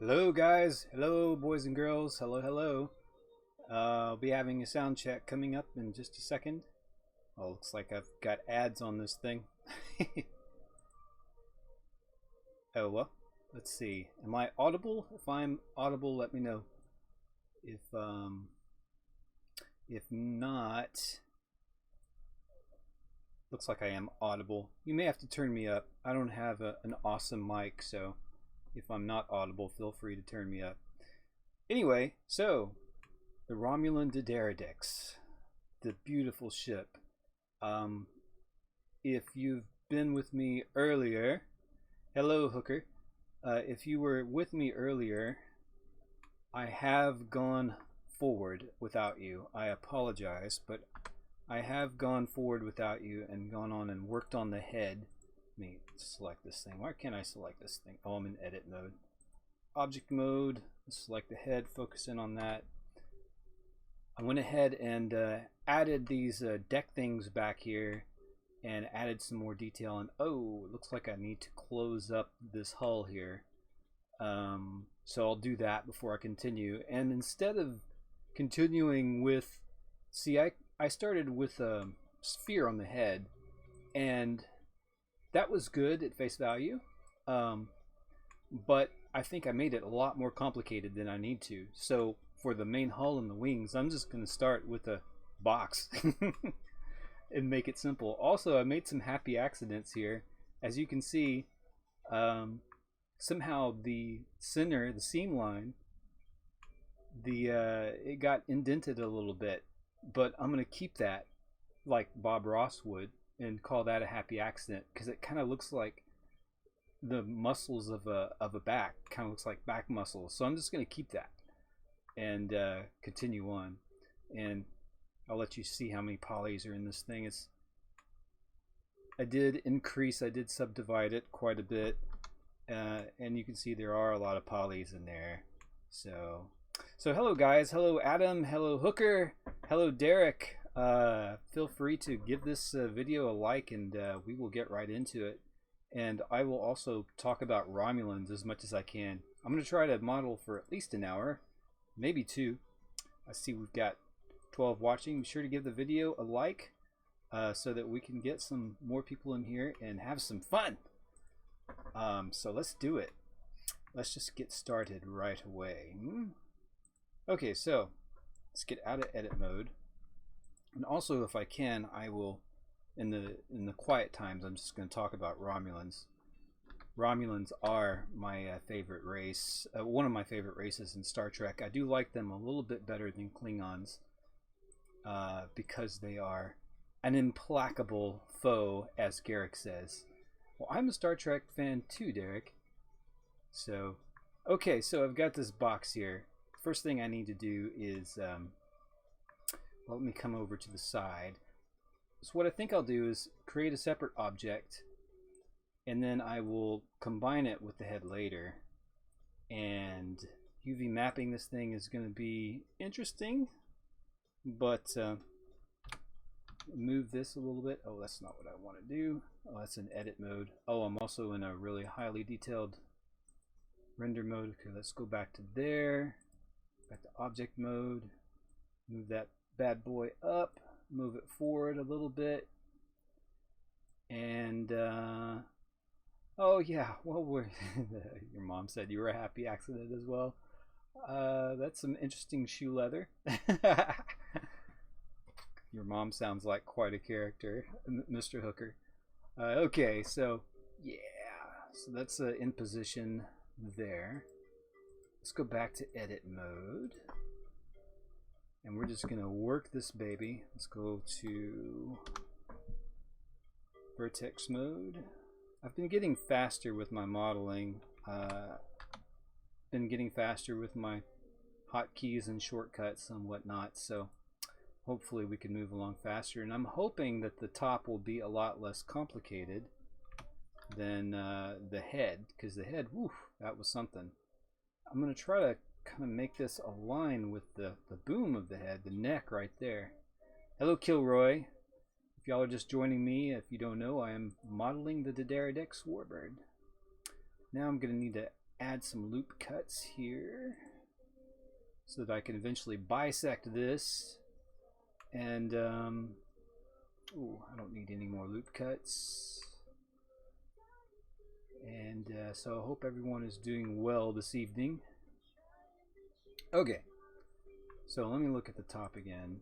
Hello guys, hello boys and girls, hello. I'll be having a sound check coming up in just a second. Oh, looks like I've got ads on this thing. Oh well, let's see. Am I audible? If I'm audible, let me know. If not, looks like I am audible. You may have to turn me up. I don't have an awesome mic, so if I'm not audible, feel free to turn me up. Anyway, so the Romulan D'Deridex, the beautiful ship. If you've been with me earlier, hello Hooker. If you were with me earlier, I have gone forward without you. I apologize, but I have gone forward without you and gone on and worked on the head. Let me select this thing. Why can't I select this thing? Oh, I'm in edit mode. Object mode. Select the head. Focus in on that. I went ahead and added these deck things back here and added some more detail. And oh, it looks like I need to close up this hull here. So I'll do that before I continue. And instead of continuing with, see, I started with a sphere on the head, and that was good at face value, but I think I made it a lot more complicated than I need to. So for the main hull and the wings, I'm just going to start with a box and make it simple. Also, I made some happy accidents here. As you can see, somehow the center, the seam line, it got indented a little bit, but I'm going to keep that like Bob Ross would and call that a happy accident, because it kind of looks like the muscles of a back, kind of looks like back muscles. So I'm just going to keep that and continue on, and I'll let you see how many polys are in this thing. I did subdivide it quite a bit, and you can see there are a lot of polys in there. So hello guys, hello Adam, hello Hooker, hello Derek. Feel free to give this video a like, and we will get right into it. And I will also talk about Romulans as much as I can. I'm going to try to model for at least an hour, maybe 2. I see we've got 12 watching. Be sure to give the video a like so that we can get some more people in here and have some fun. So let's do it. Let's just get started right away. Okay, so let's get out of edit mode. And also, if I can, I will, in the quiet times, I'm just going to talk about Romulans. Romulans are my favorite race, one of my favorite races in Star Trek. I do like them a little bit better than Klingons because they are an implacable foe, as Garrick says. Well, I'm a Star Trek fan too, Derek. So, okay, so I've got this box here. First thing I need to do is let me come over to the side. So what I think I'll do is create a separate object, and then I will combine it with the head later. And UV mapping this thing is going to be interesting, but move this a little bit. Oh, that's not what I want to do. Oh, that's in edit mode. Oh, I'm also in a really highly detailed render mode. Okay, let's go back to there. Back to object mode. Move that bad boy up, move it forward a little bit, and oh yeah, well, your mom said you were a happy accident as well. That's some interesting shoe leather. Your mom sounds like quite a character, Mr. Hooker. Okay, so yeah, so that's in position there. Let's go back to edit mode. And we're just going to work this baby. Let's go to vertex mode. I've been getting faster with my modeling. Been getting faster with my hotkeys and shortcuts and whatnot. So hopefully we can move along faster. And I'm hoping that the top will be a lot less complicated than the head. Because the head, whew, that was something. I'm going to try to kind of make this align with the boom of the head, the neck right there. Hello Kilroy. If y'all are just joining me, if you don't know, I am modeling the D'Deridex Warbird. Now I'm going to need to add some loop cuts here so that I can eventually bisect this. And ooh, I don't need any more loop cuts. And so I hope everyone is doing well this evening. Okay, so let me look at the top again.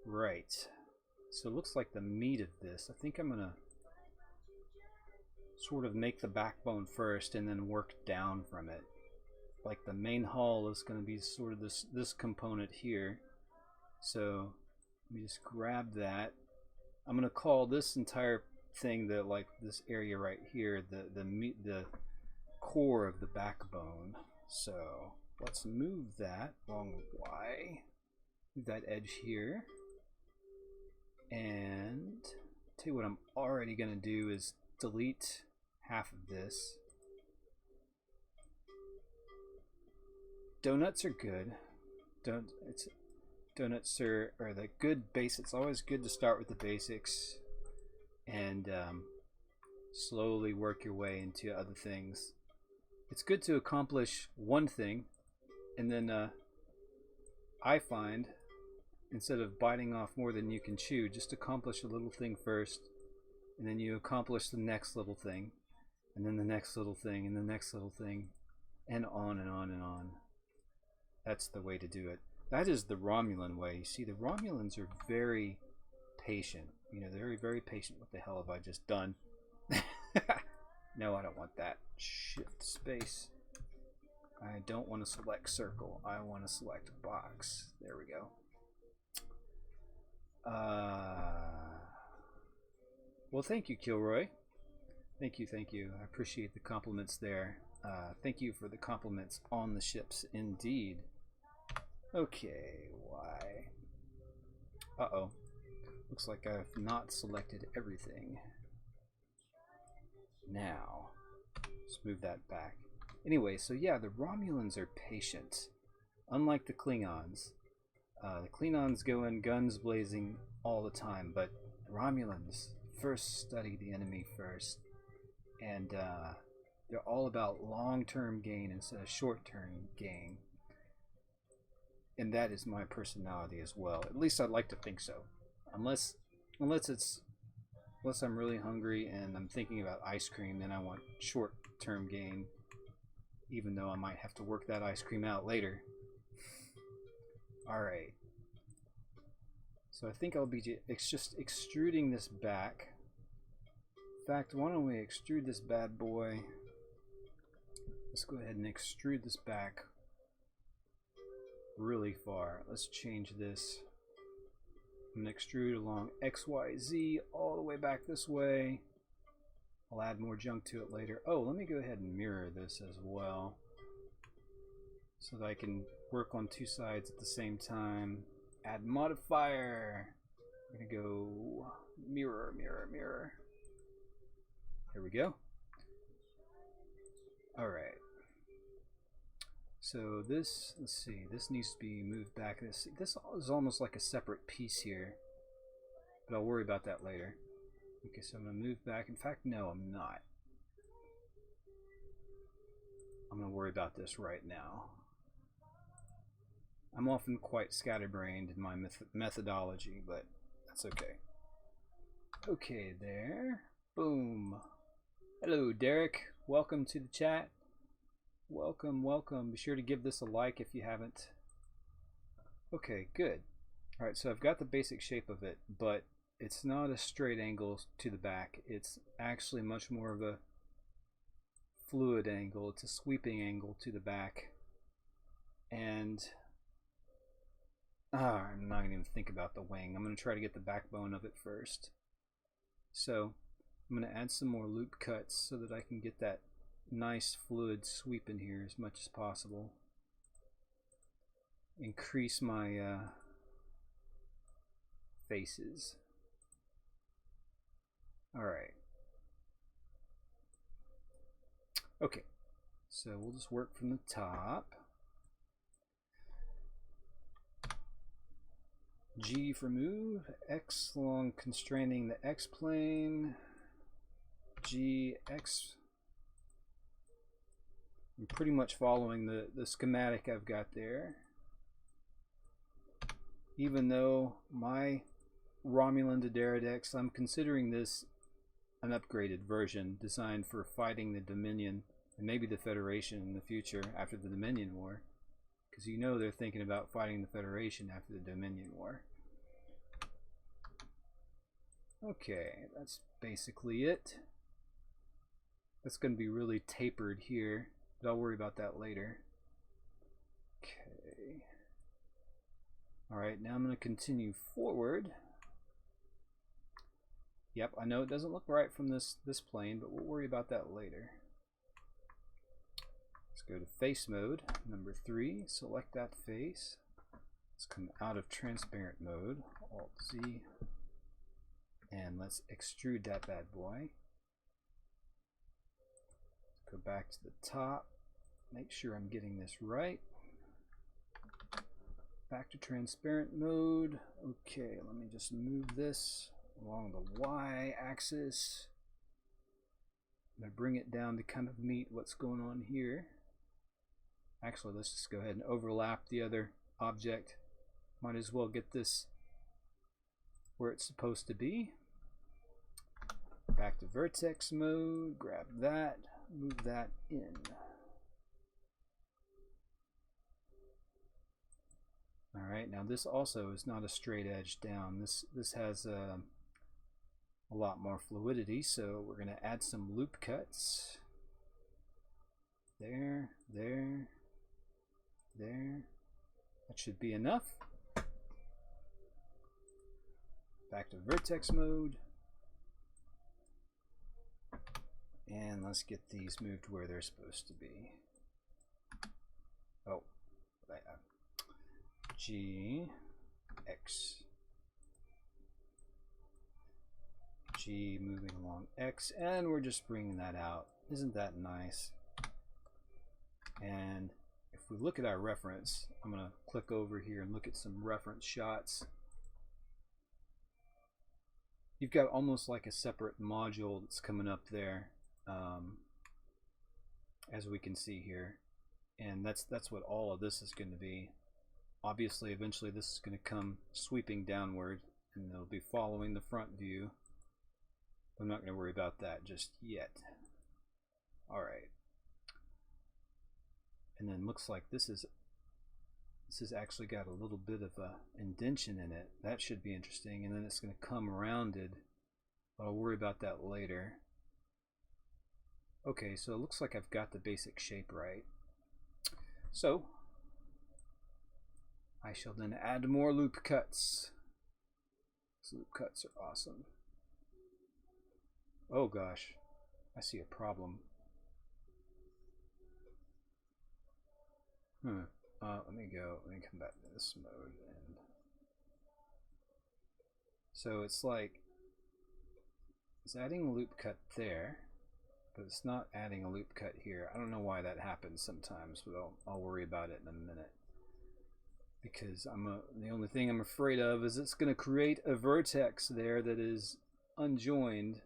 Right, so it looks like the meat of this, I think I'm gonna sort of make the backbone first and then work down from it. Like the main hull is going to be sort of this component here. So let me just grab that. I'm going to call this entire thing like this area right here the core of the backbone. So let's move that along Y. Move that edge here. And tell you what I'm already going to do is delete half of this. Donuts are good. Donuts are the good base. It's always good to start with the basics and slowly work your way into other things. It's good to accomplish one thing, and then I find, instead of biting off more than you can chew, just accomplish a little thing first, and then you accomplish the next little thing, and then the next little thing, and the next little thing, and on and on and on. That's the way to do it. That is the Romulan way. You see, the Romulans are very patient. You know, they're very, very patient. What the hell have I just done? No, I don't want that. Shift space. I don't want to select circle. I want to select box. There we go. Well, thank you, Kilroy. Thank you, thank you. I appreciate the compliments there. Thank you for the compliments on the ships, indeed. Okay, why? Uh-oh. Looks like I've not selected everything. Now, let's move that back. Anyway, so yeah, the Romulans are patient. Unlike the Klingons. The Klingons go in guns blazing all the time, but the Romulans first study the enemy first. And they're all about long-term gain instead of short-term gain. And that is my personality as well. At least I'd like to think so. Unless I'm really hungry and I'm thinking about ice cream, then I want short-term gain, even though I might have to work that ice cream out later. Alright. So I think I'll be just extruding this back. In fact, why don't we extrude this bad boy? Let's go ahead and extrude this back really far. Let's change this. I'm going to extrude along XYZ all the way back this way. I'll add more junk to it later. Oh, let me go ahead and mirror this as well, so that I can work on two sides at the same time. Add modifier. I'm going to go mirror, mirror, mirror. Here we go. Alright. So this, let's see, this needs to be moved back. This is almost like a separate piece here, but I'll worry about that later. Okay, so I'm going to move back. In fact, no, I'm not. I'm going to worry about this right now. I'm often quite scatterbrained in my methodology, but that's okay. Okay, there. Boom. Hello, Derek. Welcome to the chat. Welcome, welcome. Be sure to give this a like if you haven't. Okay, good. Alright, so I've got the basic shape of it, but it's not a straight angle to the back. It's actually much more of a fluid angle. It's a sweeping angle to the back. And I'm not going to even think about the wing. I'm going to try to get the backbone of it first. So I'm going to add some more loop cuts so that I can get that nice fluid sweep in here as much as possible. Increase my faces. Alright. Okay, so we'll just work from the top. G for move, X along constraining the X plane, G, X, I'm pretty much following the schematic I've got there. Even though my Romulan D'Deridex, I'm considering this an upgraded version designed for fighting the Dominion and maybe the Federation in the future after the Dominion War. Because you know they're thinking about fighting the Federation after the Dominion War. Okay, that's basically it. That's going to be really tapered here, but I'll worry about that later. Okay. Alright, now I'm going to continue forward. Yep, I know it doesn't look right from this plane, but we'll worry about that later. Let's go to face mode, number 3, select that face. Let's come out of transparent mode, Alt Z, and let's extrude that bad boy. Go back to the top, make sure I'm getting this right. Back to transparent mode. Okay, let me just move this along the Y axis. I'm going to bring it down to kind of meet what's going on here. Actually, let's just go ahead and overlap the other object. Might as well get this where it's supposed to be. Back to vertex mode, grab that, move that in. Alright, now this also is not a straight edge down. This has a lot more fluidity, so we're going to add some loop cuts. There, there, there. That should be enough. Back to vertex mode. And let's get these moved where they're supposed to be. Oh, G, X, G moving along X, and we're just bringing that out. Isn't that nice? And if we look at our reference, I'm going to click over here and look at some reference shots. You've got almost like a separate module that's coming up there, as we can see here, and that's what all of this is going to be. Obviously, eventually this is going to come sweeping downward, and it'll be following the front view. I'm not going to worry about that just yet. Alright. And then looks like this has actually got a little bit of a indentation in it. That should be interesting. And then it's going to come rounded, but I'll worry about that later. Okay, so it looks like I've got the basic shape right. So I shall then add more loop cuts. These loop cuts are awesome. Oh gosh, I see a problem. Let me come back to this mode. And so it's like, it's adding a loop cut there, but it's not adding a loop cut here. I don't know why that happens sometimes, but I'll worry about it in a minute. Because the only thing I'm afraid of is it's going to create a vertex there that is unjoined,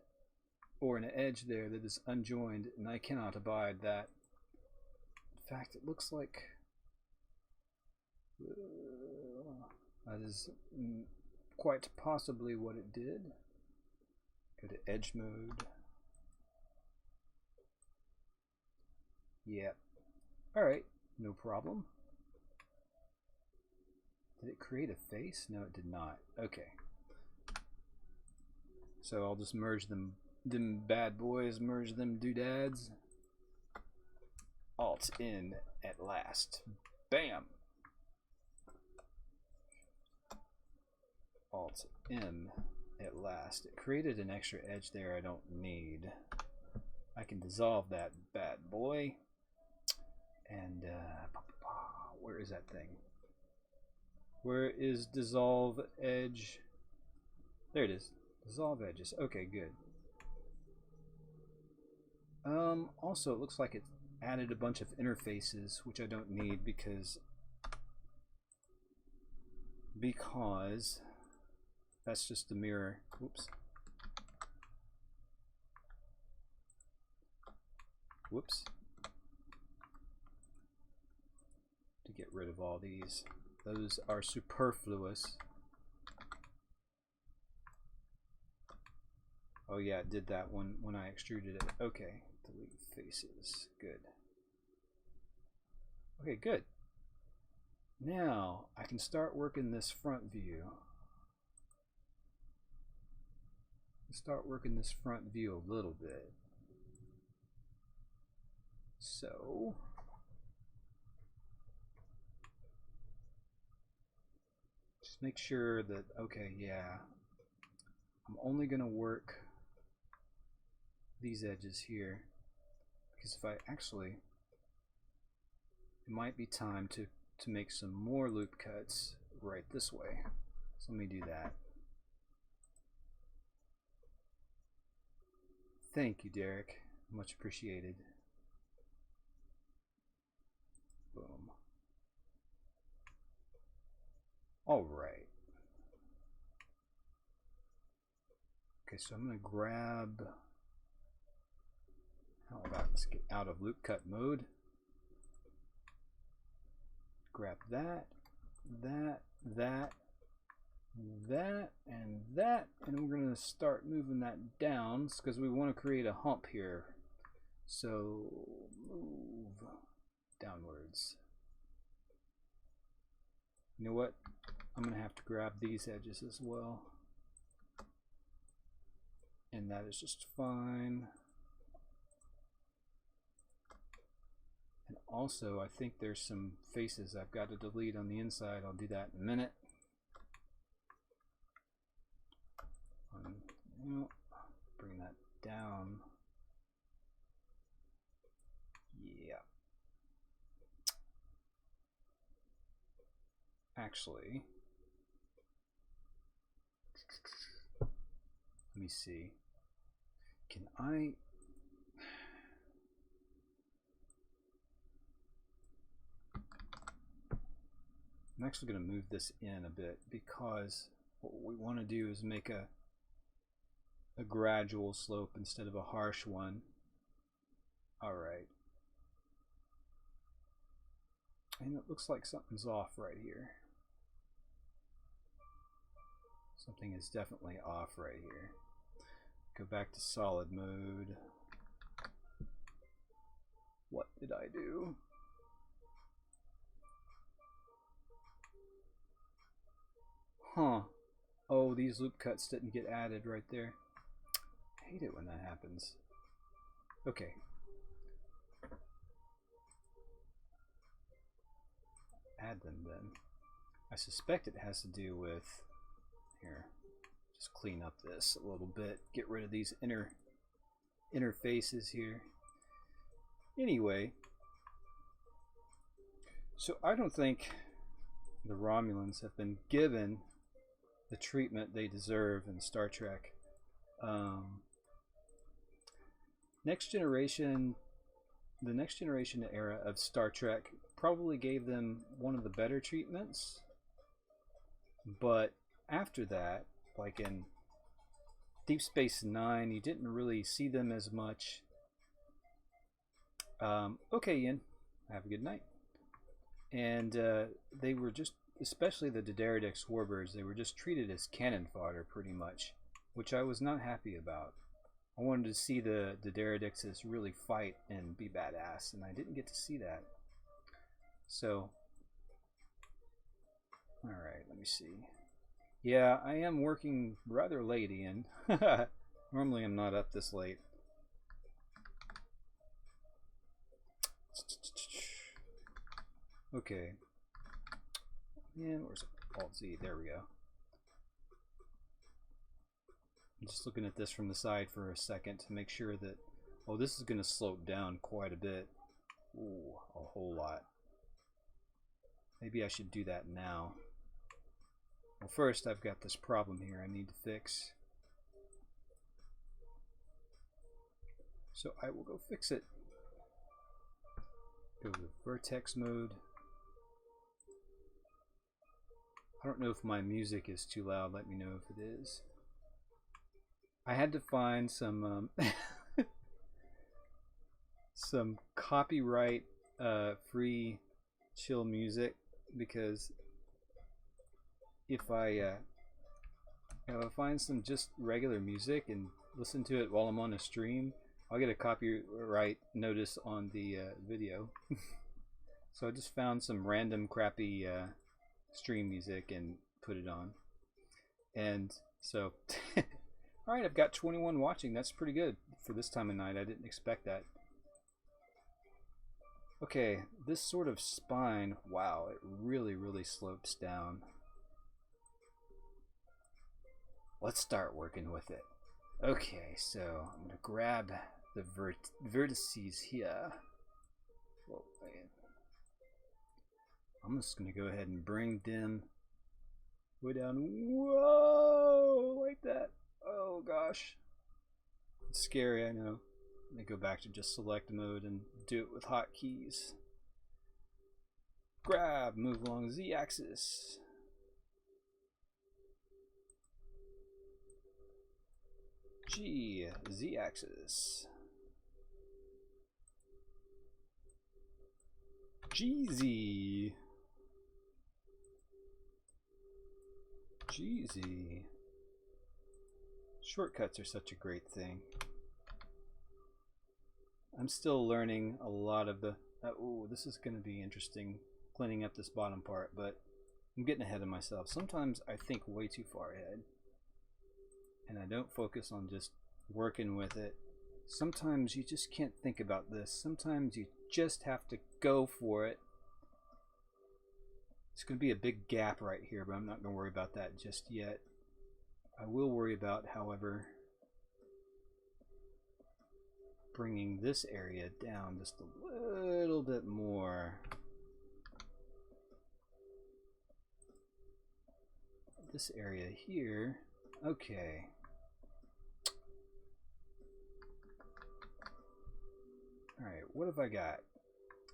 or an edge there that is unjoined, and I cannot abide that. In fact, it looks like that is quite possibly what it did. Go to edge mode. Yep. Alright, no problem. Did it create a face? No, it did not. Okay. So I'll just merge them bad boys, merge them doodads. Alt in at last. Bam! Alt M at last. It created an extra edge there I don't need. I can dissolve that bad boy. And where is that thing? Where is dissolve edge? There it is. Dissolve edges. Okay, good. Also, it looks like it added a bunch of interfaces, which I don't need because that's just a mirror. Whoops. Whoops. rid of all these. Those are superfluous. Oh yeah, it did that one when I extruded it. Okay, delete faces. Good. Okay, good. Now I can start working this front view. Start working this front view a little bit. So just make sure that, okay, yeah, I'm only going to work these edges here, because if I actually, it might be time to make some more loop cuts right this way. So let me do that. Thank you, Derek. Much appreciated. Boom. All right. Okay, so I'm going to grab, how about, let's get out of loop cut mode. Grab that, that, that, that, and that, and we're going to start moving that down because we want to create a hump here. So move downwards. You know what? I'm going to have to grab these edges as well. And that is just fine. And also, I think there's some faces I've got to delete on the inside. I'll do that in a minute. Bring that down. Yeah. Actually, let me see. Can I? I'm actually going to move this in a bit because what we want to do is make a gradual slope instead of a harsh one. All right. And it looks like something's off right here. Something is definitely off right here. Go back to solid mode. What did I do? Huh. Oh, these loop cuts didn't get added right there. I hate it when that happens. Okay. Add them then. I suspect it has to do with, here, just clean up this a little bit, get rid of these interfaces here. Anyway, so I don't think the Romulans have been given the treatment they deserve in Star Trek. Next generation, the next generation era of Star Trek probably gave them one of the better treatments, but after that, like in Deep Space Nine, you didn't really see them as much. Okay, Ian, have a good night. And they were just, especially the D'Deridex Warbirds, they were just treated as cannon fodder pretty much, which I was not happy about. I wanted to see the D'Deridexes really fight and be badass, and I didn't get to see that. So, alright, let me see. Yeah, I am working rather late, Ian. Normally I'm not up this late. Okay. And where's Alt-Z? There we go. I'm just looking at this from the side for a second to make sure that... Oh, this is going to slope down quite a bit. Ooh, a whole lot. Maybe I should do that now. Well, first I've got this problem here I need to fix. So I will go fix it. Go to vertex mode. I don't know if my music is too loud. Let me know if it is. I had to find some some copyright free chill music because if I find some just regular music and listen to it while I'm on a stream, I'll get a copyright notice on the video. So I just found some random crappy stream music and put it on. And so, alright, I've got 21 watching. That's pretty good for this time of night. I didn't expect that. Okay, this sort of spine, wow, it really, really slopes down. Let's start working with it. Okay, so I'm going to grab the vertices here. Whoa, man. I'm just going to go ahead and bring them way down. Whoa, like that. Oh gosh. It's scary, I know. Let me go back to just select mode and do it with hotkeys. Grab, move along Z-axis. G, Z-axis. GZ. GZ. Shortcuts are such a great thing. I'm still learning a lot of the... oh, this is going to be interesting, cleaning up this bottom part, but I'm getting ahead of myself. Sometimes I think way too far ahead, and I don't focus on just working with it. Sometimes you just can't think about this. Sometimes you just have to go for it. It's going to be a big gap right here, but I'm not going to worry about that just yet. I will worry about, however, bringing this area down just a little bit more. This area here, okay. Alright, what have I got?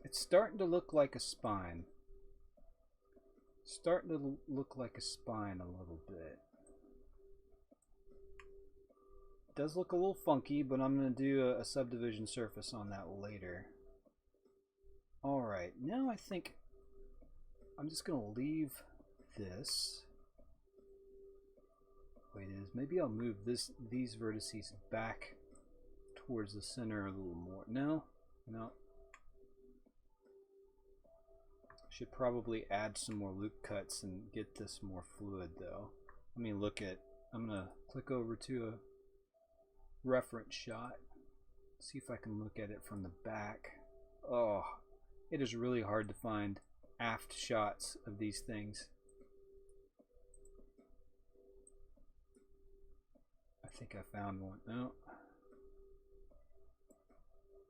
It's starting to look like a spine. Starting to look like a spine a little bit. It does look a little funky, but I'm going to do a subdivision surface on that later. Alright, now I think I'm just going to leave this. Wait, maybe I'll move these vertices back towards the center a little more. No. Should probably add some more loop cuts and get this more fluid though. Let me look at, I'm gonna click over to a reference shot, see if I can look at it from the back. Oh, it is really hard to find aft shots of these things. I think I found one. No.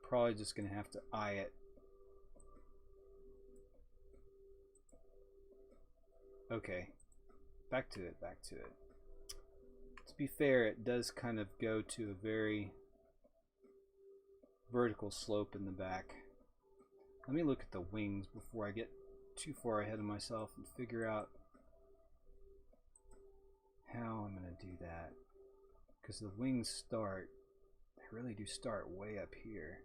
Probably just gonna have to eye it. Okay, back to it. To be fair, it does kind of go to a very vertical slope in the back. Let me look at the wings before I get too far ahead of myself and figure out how I'm going to do that. Because the wings start, they really do start way up here.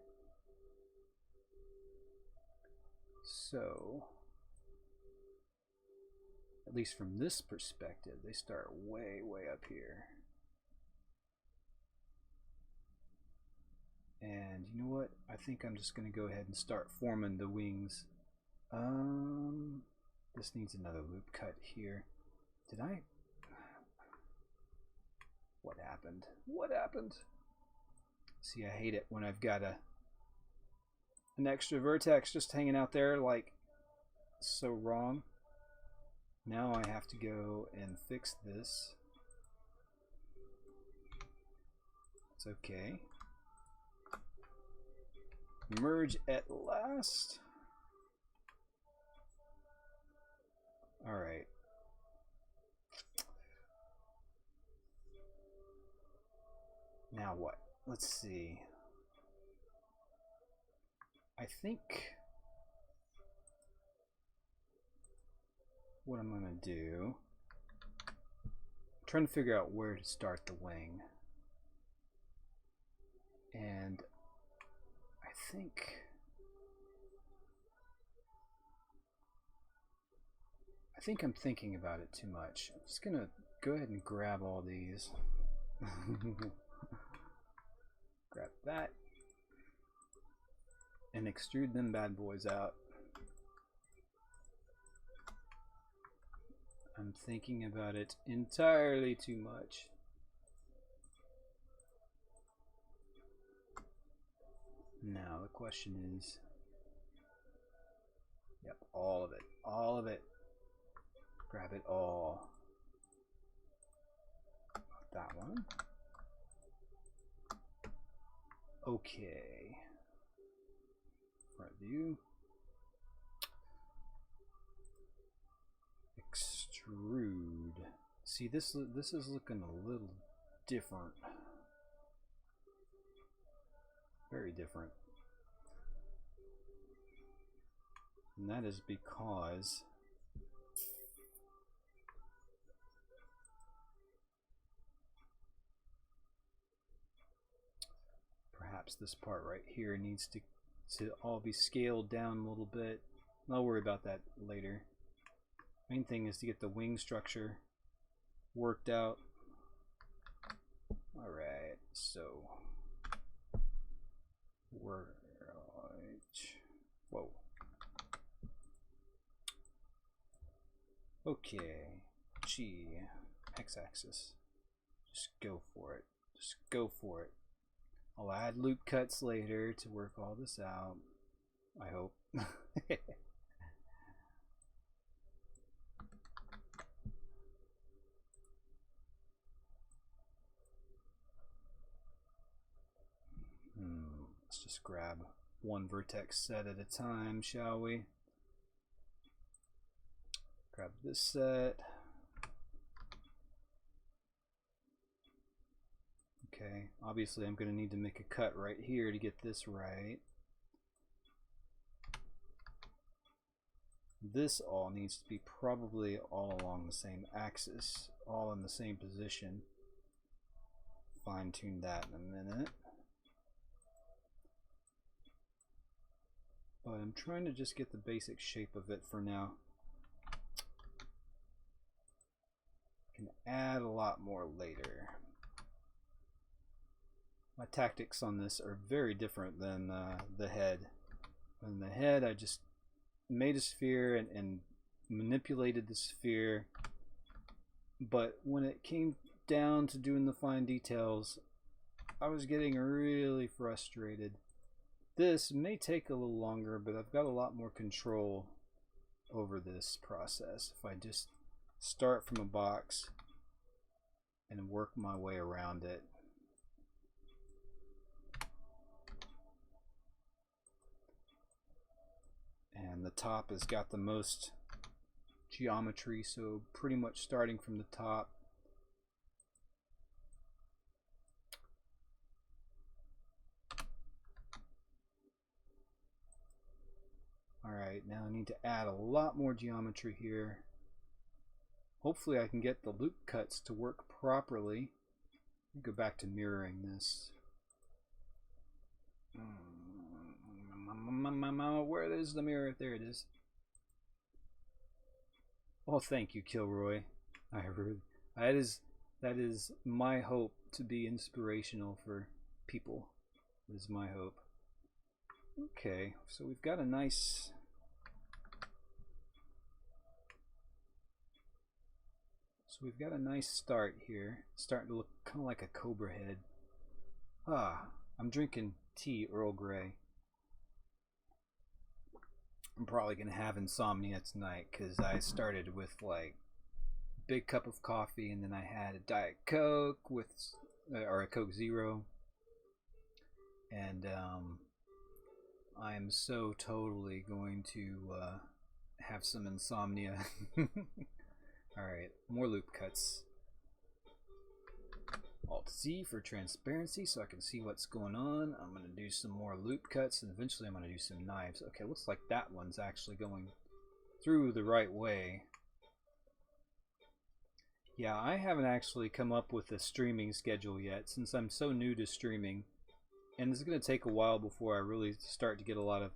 So, at least from this perspective, they start way up here. And you know what? I think I'm just going to go ahead and start forming the wings. This needs another loop cut here. Did I? What happened? What happened? See, I hate it when I've got an extra vertex just hanging out there, like, so wrong. Now I have to go and fix this. It's okay. Merge at last. Alright. Now what? Let's see. I think what I'm going to do, I'm trying to figure out where to start the wing. And I think I think I'm thinking about it too much. I'm just gonna go ahead and grab all these. Grab that. And extrude them bad boys out. I'm thinking about it entirely too much. Now the question is, yep, all of it, all of it. Grab it all. That one. Okay. Front view. Extrude. See, this is looking a little different. Very different. And that is because perhaps this part right here needs to all be scaled down a little bit. I'll worry about that later. Main thing is to get the wing structure worked out. Alright, so we're whoa. Okay, G, x-axis. Just go for it. Just go for it. I'll add loop cuts later to work all this out. I hope. Let's just grab one vertex set at a time, shall we? Grab this set. Okay, obviously I'm going to need to make a cut right here to get this right. This all needs to be probably all along the same axis, all in the same position. Fine tune that in a minute. But I'm trying to just get the basic shape of it for now. Can add a lot more later. My tactics on this are very different than the head. On the head, I just made a sphere and manipulated the sphere. But when it came down to doing the fine details, I was getting really frustrated. This may take a little longer, but I've got a lot more control over this process if I just start from a box and work my way around it. And the top has got the most geometry, so pretty much starting from the top. Alright, now I need to add a lot more geometry here. Hopefully I can get the loop cuts to work properly. Go back to mirroring this. Where is the mirror? There it is. Oh, thank you, Kilroy. That is my hope, to be inspirational for people. That is my hope. Okay, so we've got a nice start here. It's starting to look kind of like a cobra head. I'm drinking tea, Earl Grey. I'm probably gonna have insomnia tonight because I started with like big cup of coffee and then I had a Diet Coke with or a Coke Zero, and I am so totally going to have some insomnia. Alright, more loop cuts. Alt Z for transparency so I can see what's going on. I'm going to do some more loop cuts and eventually I'm going to do some knives. Okay, looks like that one's actually going through the right way. Yeah, I haven't actually come up with a streaming schedule yet since I'm so new to streaming. And it's going to take a while before I really start to get a lot of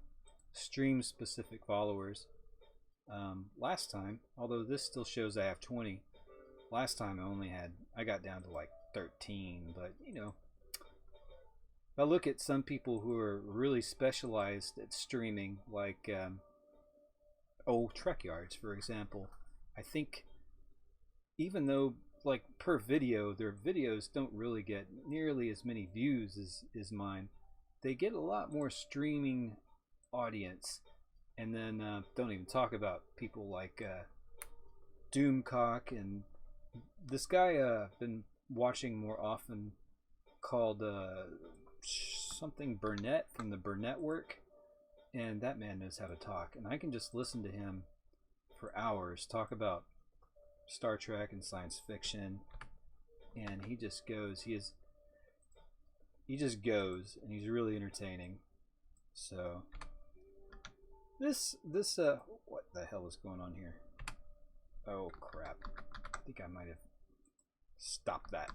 stream specific followers. last time, although this still shows I have 20. Last time I got down to like 13, but you know, I look at some people who are really specialized at streaming, like Trek Yards, for example. I think even though like per video, their videos don't really get nearly as many views as mine, they get a lot more streaming audience. And then don't even talk about people like Doomcock and this guy I've been watching more often called something Burnett from the Burnett work, and that man knows how to talk, and I can just listen to him for hours talk about Star Trek and science fiction, and he just goes. He just goes, and he's really entertaining. So this what the hell is going on here? Oh crap! I think I might have stopped that.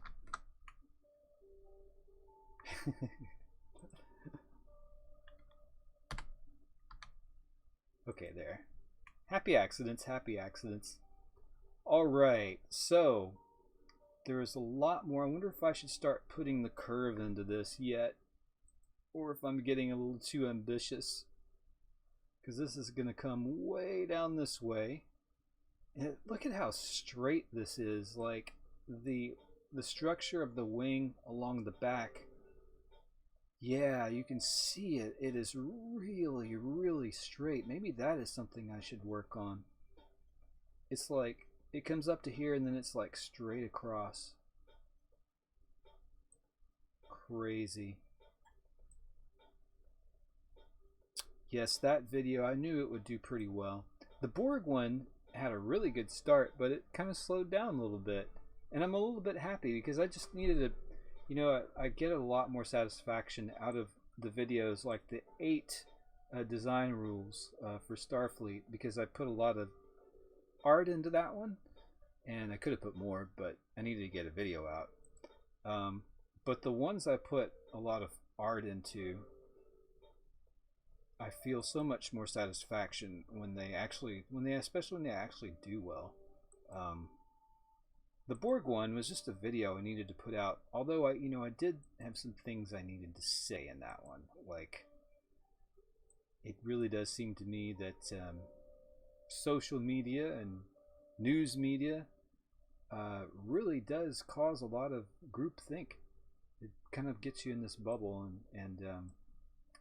Okay, there. Happy accidents, happy accidents. Alright, so there is a lot more. I wonder if I should start putting the curve into this yet, or if I'm getting a little too ambitious, because this is going to come way down this way. And look at how straight this is. Like the structure of the wing along the back. Yeah, you can see it. It is really, really straight. Maybe that is something I should work on. It's like it comes up to here and then it's like straight across. Crazy. Yes, that video, I knew it would do pretty well. The Borg one had a really good start, but it kind of slowed down a little bit. And I'm a little bit happy because I just needed to, you know, I get a lot more satisfaction out of the videos, like the 8 design rules for Starfleet, because I put a lot of art into that one, and I could have put more, but I needed to get a video out. But the ones I put a lot of art into, I feel so much more satisfaction when they actually, especially when they actually do well. The Borg one was just a video I needed to put out, although I did have some things I needed to say in that one. Like, it really does seem to me that social media and news media really does cause a lot of groupthink. It kind of gets you in this bubble, and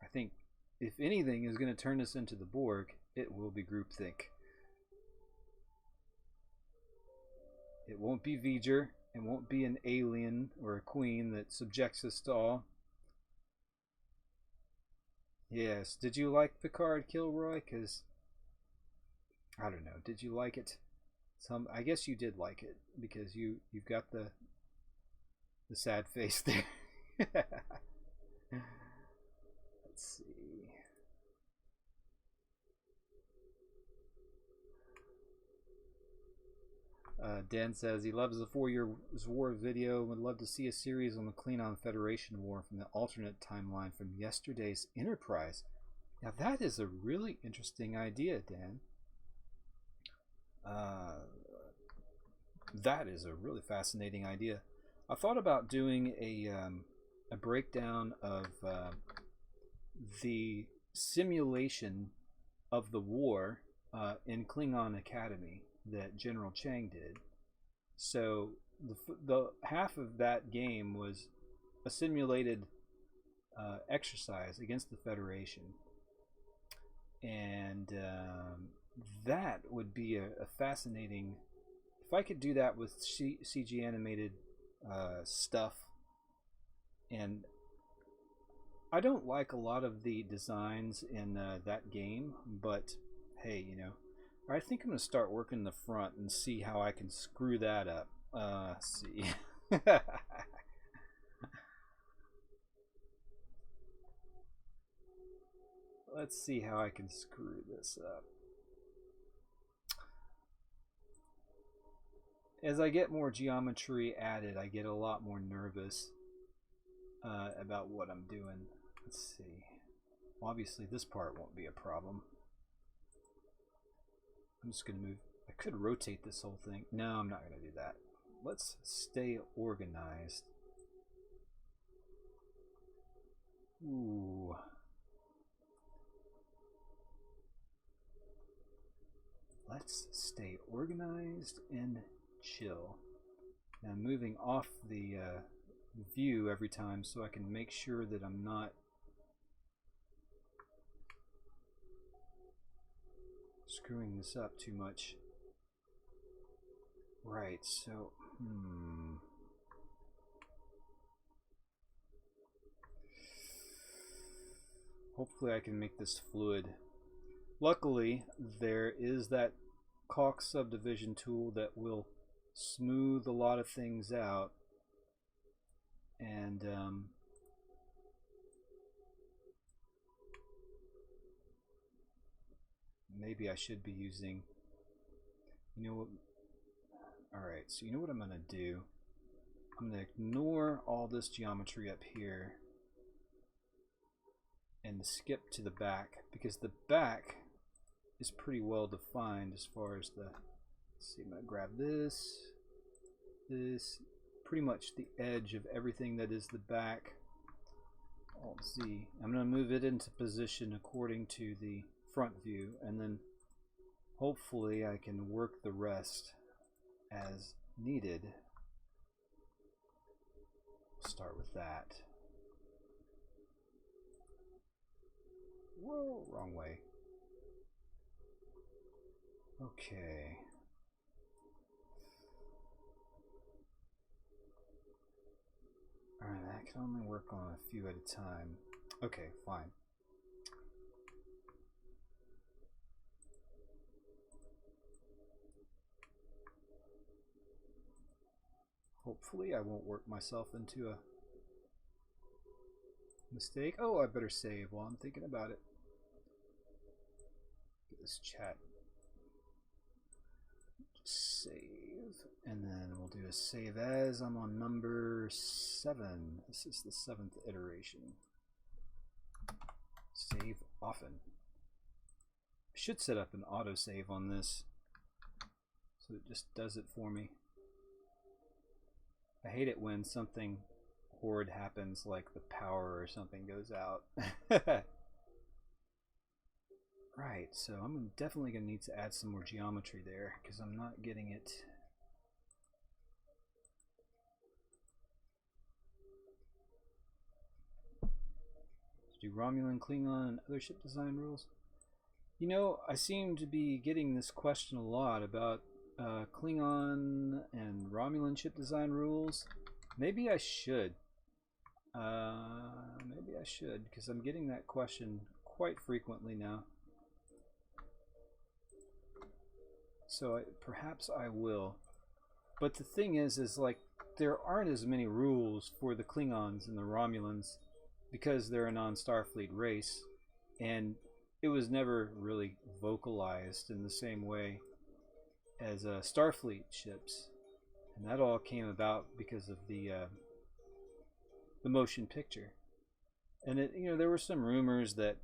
I think if anything is going to turn us into the Borg, it will be groupthink. It won't be V'ger. It won't be an alien or a queen that subjects us to all. Yes. Did you like Picard Kilroy? Because I don't know. Did you like it? I guess you did like it because you've got the sad face there. Let's see. Dan says he loves the 4 Years War video and would love to see a series on the Klingon Federation War from the alternate timeline from yesterday's Enterprise. Now that is a really interesting idea, Dan. That is a really fascinating idea. I thought about doing a breakdown of the simulation of the war in Klingon Academy that General Chang did. So the half of that game was a simulated exercise against the Federation, and that would be a fascinating. If I could do that with CG animated stuff, and I don't like a lot of the designs in that game, but hey, you know. I think I'm going to start working the front and see how I can screw that up. Let's see. Let's see how I can screw this up. As I get more geometry added, I get a lot more nervous about what I'm doing. Let's see. Obviously, this part won't be a problem. I'm just going to move. I could rotate this whole thing. No, I'm not going to do that. Let's stay organized. Ooh. Let's stay organized and chill. Now I'm moving off the view every time so I can make sure that I'm not screwing this up too much. Right, so hopefully I can make this fluid. Luckily, there is that caulk subdivision tool that will smooth a lot of things out, and maybe I should be using, you know what, alright, so you know what I'm going to do? I'm going to ignore all this geometry up here and skip to the back, because the back is pretty well defined as far as the, let's see, I'm going to grab this, pretty much the edge of everything that is the back. Alt Z. I'm going to move it into position according to the front view, and then hopefully I can work the rest as needed. Start with that. Whoa, wrong way. Okay. Alright, I can only work on a few at a time. Okay, fine. Hopefully I won't work myself into a mistake. Oh, I better save while I'm thinking about it. Get this chat. Just save. And then we'll do a save as. I'm on number 7. This is the 7th iteration. Save often. I should set up an autosave on this so it just does it for me. I hate it when something horrid happens, like the power or something goes out. Right, so I'm definitely going to need to add some more geometry there because I'm not getting it. Let's do Romulan, Klingon, and other ship design rules. You know, I seem to be getting this question a lot about Klingon and Romulan ship design rules. Maybe I should. Maybe I should, because I'm getting that question quite frequently now. So perhaps I will. But the thing is like there aren't as many rules for the Klingons and the Romulans because they're a non-Starfleet race, and it was never really vocalized in the same way as Starfleet ships, and that all came about because of the motion picture. And it, you know, there were some rumors that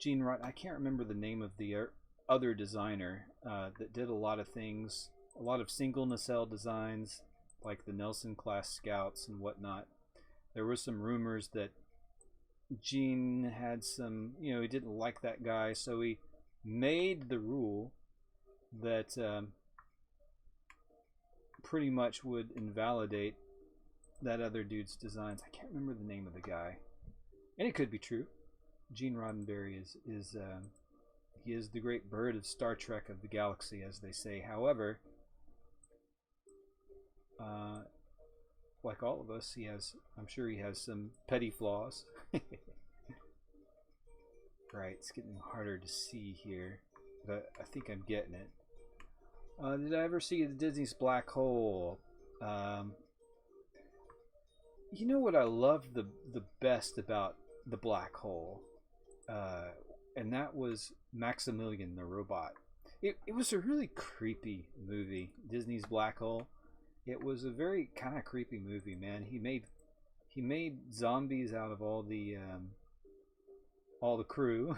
Gene Rod, I can't remember the name of the other designer that did a lot of things, a lot of single nacelle designs like the Nelson class scouts and whatnot. There were some rumors that Gene had some, you know, he didn't like that guy, so he made the rule that pretty much would invalidate that other dude's designs. I can't remember the name of the guy, and it could be true. Gene Roddenberry is he is the great bird of Star Trek of the galaxy, as they say. However, like all of us, he has, I'm sure he has some petty flaws. Right, it's getting harder to see here, but I think I'm getting it. Did I ever see Disney's Black Hole? You know what I love the best about the Black Hole? And that was Maximilian the robot. It was a really creepy movie, Disney's Black Hole. It was a very kind of creepy movie, man. He made zombies out of all the crew,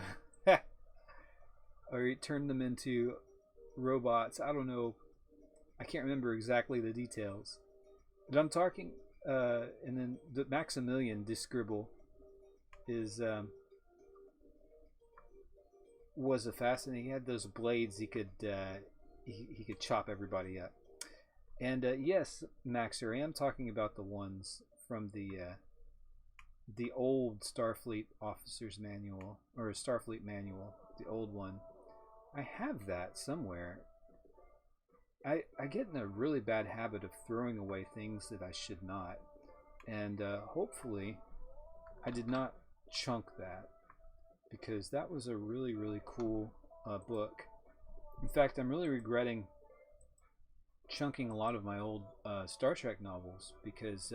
or he turned them into robots. I don't know. I can't remember exactly the details. But I'm talking, and then the Maximilian Discribble is was a fascinating. He had those blades. He could chop everybody up. And yes, Maxer, I am talking about the ones from the old Starfleet Officer's Manual, or Starfleet Manual, the old one. I have that somewhere. I get in a really bad habit of throwing away things that I should not, and hopefully I did not chunk that, because that was a really, really cool book. In fact, I'm really regretting chunking a lot of my old Star Trek novels, because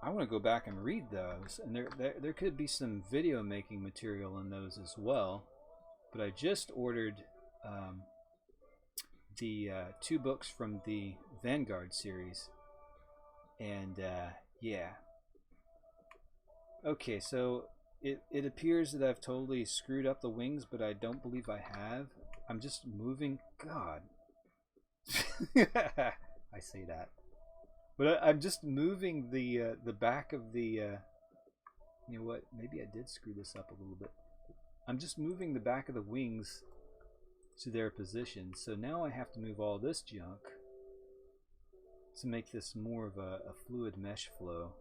I want to go back and read those, and there could be some video making material in those as well. But I just ordered the 2 books from the Vanguard series, and yeah. Okay, so it appears that I've totally screwed up the wings, but I don't believe I have. I'm just moving. God. I say that, but I'm just moving the back of the. You know what? Maybe I did screw this up a little bit. I'm just moving the back of the wings to their position. So now I have to move all this junk to make this more of a fluid mesh flow.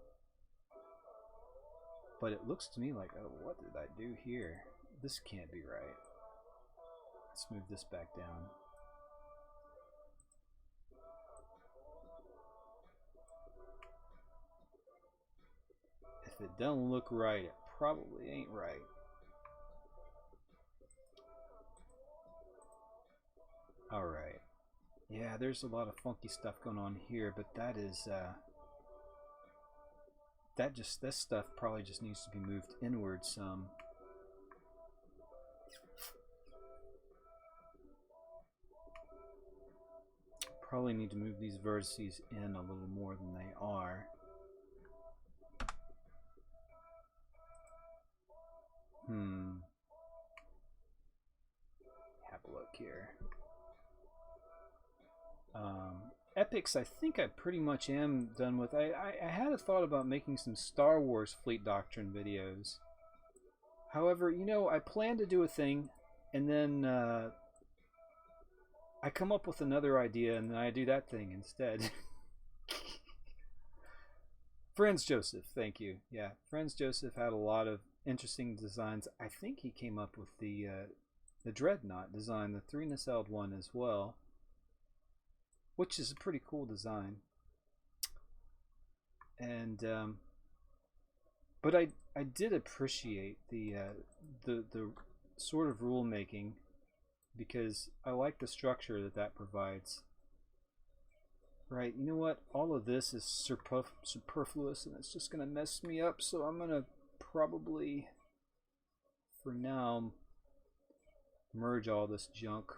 But it looks to me like, oh, what did I do here? This can't be right. Let's move this back down. If it don't look right, it probably ain't right. Alright. Yeah, there's a lot of funky stuff going on here, but that is this stuff probably just needs to be moved inward some. Probably need to move these vertices in a little more than they are. Have a look here. Epics, I think I pretty much am done with. I had a thought about making some Star Wars Fleet Doctrine videos. However, you know, I plan to do a thing, and then I come up with another idea, and then I do that thing instead. Franz Joseph, thank you. Yeah, Franz Joseph had a lot of interesting designs. I think he came up with the Dreadnought design, the 3-nacelled one as well, which is a pretty cool design. And but I did appreciate the sort of rule making, because I like the structure that provides. Right, you know what? All of this is superfluous, and it's just gonna mess me up. So I'm gonna probably, for now, merge all this junk,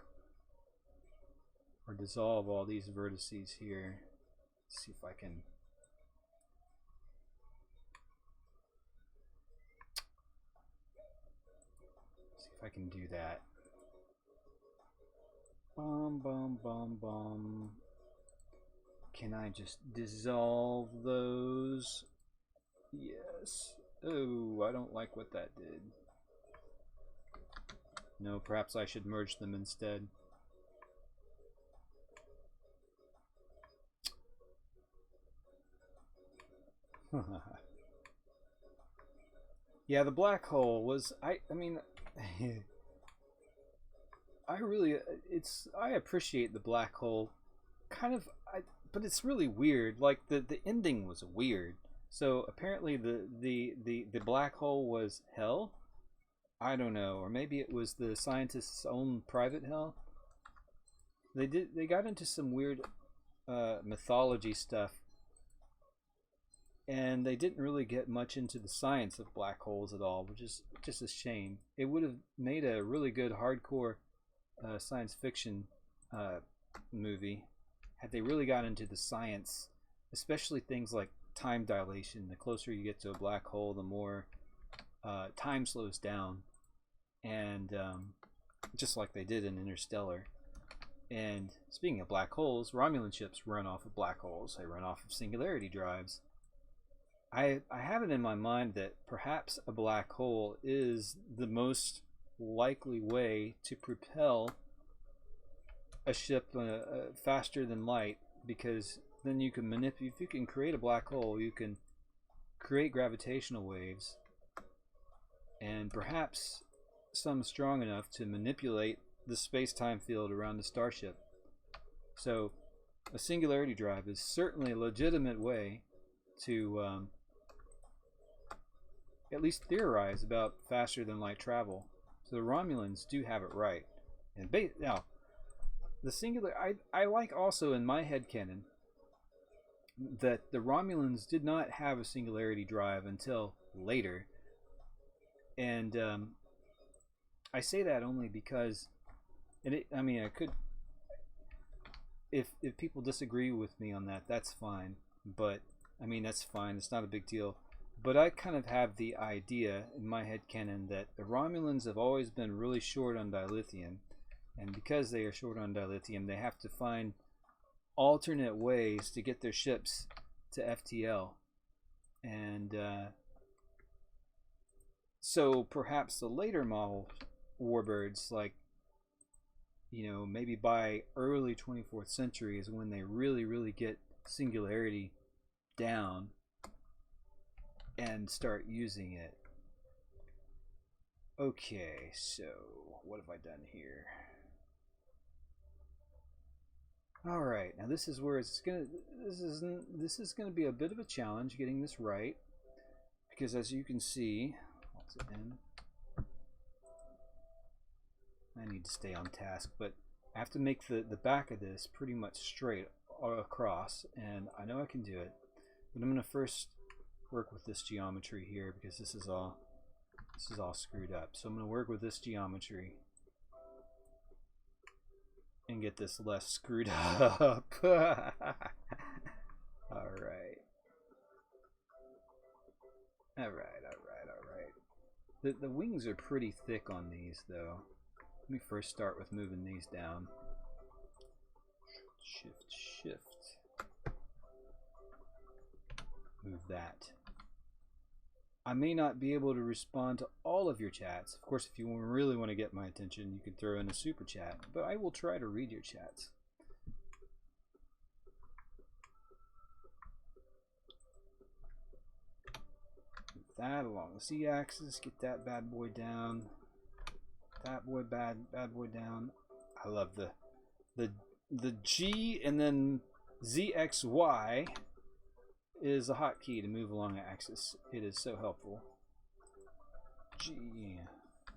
or dissolve all these vertices here. Let's see if I can. See if I can do that. Bum bum bum bum. Can I just dissolve those? Yes. Oh, I don't like what that did. No, perhaps I should merge them instead. Yeah, the black hole was, I mean, I really, I appreciate the black hole, kind of, but it's really weird. Like the ending was weird. So apparently the black hole was hell. I don't know, or maybe it was the scientists' own private hell. They got into some weird mythology stuff, and they didn't really get much into the science of black holes at all, which is just a shame. It would have made a really good hardcore science fiction movie had they really got into the science, especially things like time dilation. The closer you get to a black hole, the more time slows down, and just like they did in Interstellar. And speaking of black holes, Romulan ships run off of black holes. They run off of singularity drives. I have it in my mind that perhaps a black hole is the most likely way to propel a ship faster than light, because then you can manipulate. If you can create a black hole, you can create gravitational waves, and perhaps some strong enough to manipulate the space-time field around the starship. So a singularity drive is certainly a legitimate way to at least theorize about faster than light travel. So the Romulans do have it right. And now, the singular, I like also in my headcanon that the Romulans did not have a singularity drive until later. And I say that only because, I mean, I could, if people disagree with me on that, that's fine. But, I mean, that's fine. It's not a big deal. But I kind of have the idea in my headcanon that the Romulans have always been really short on dilithium, and because they are short on dilithium, they have to find alternate ways to get their ships to FTL. And so perhaps the later model Warbirds, like, you know, maybe by early 24th century is when they really get singularity down and start using it. Okay, so what have I done here? All right, now this is where it's gonna. This is gonna be a bit of a challenge getting this right, because as you can see, what's it in? I need to stay on task, but I have to make the back of this pretty much straight across, and I know I can do it. But I'm gonna first work with this geometry here, because this is all screwed up. So I'm going to work with this geometry and get this less screwed up. Alright. The wings are pretty thick on these, though. Let me first start with moving these down. Shift. Move that. I may not be able to respond to all of your chats. Of course, if you really want to get my attention, you can throw in a super chat, but I will try to read your chats. Move that along the z-axis, get that bad boy down. That boy bad boy down. I love the G and then ZXY is a hotkey to move along an axis. It is so helpful. G,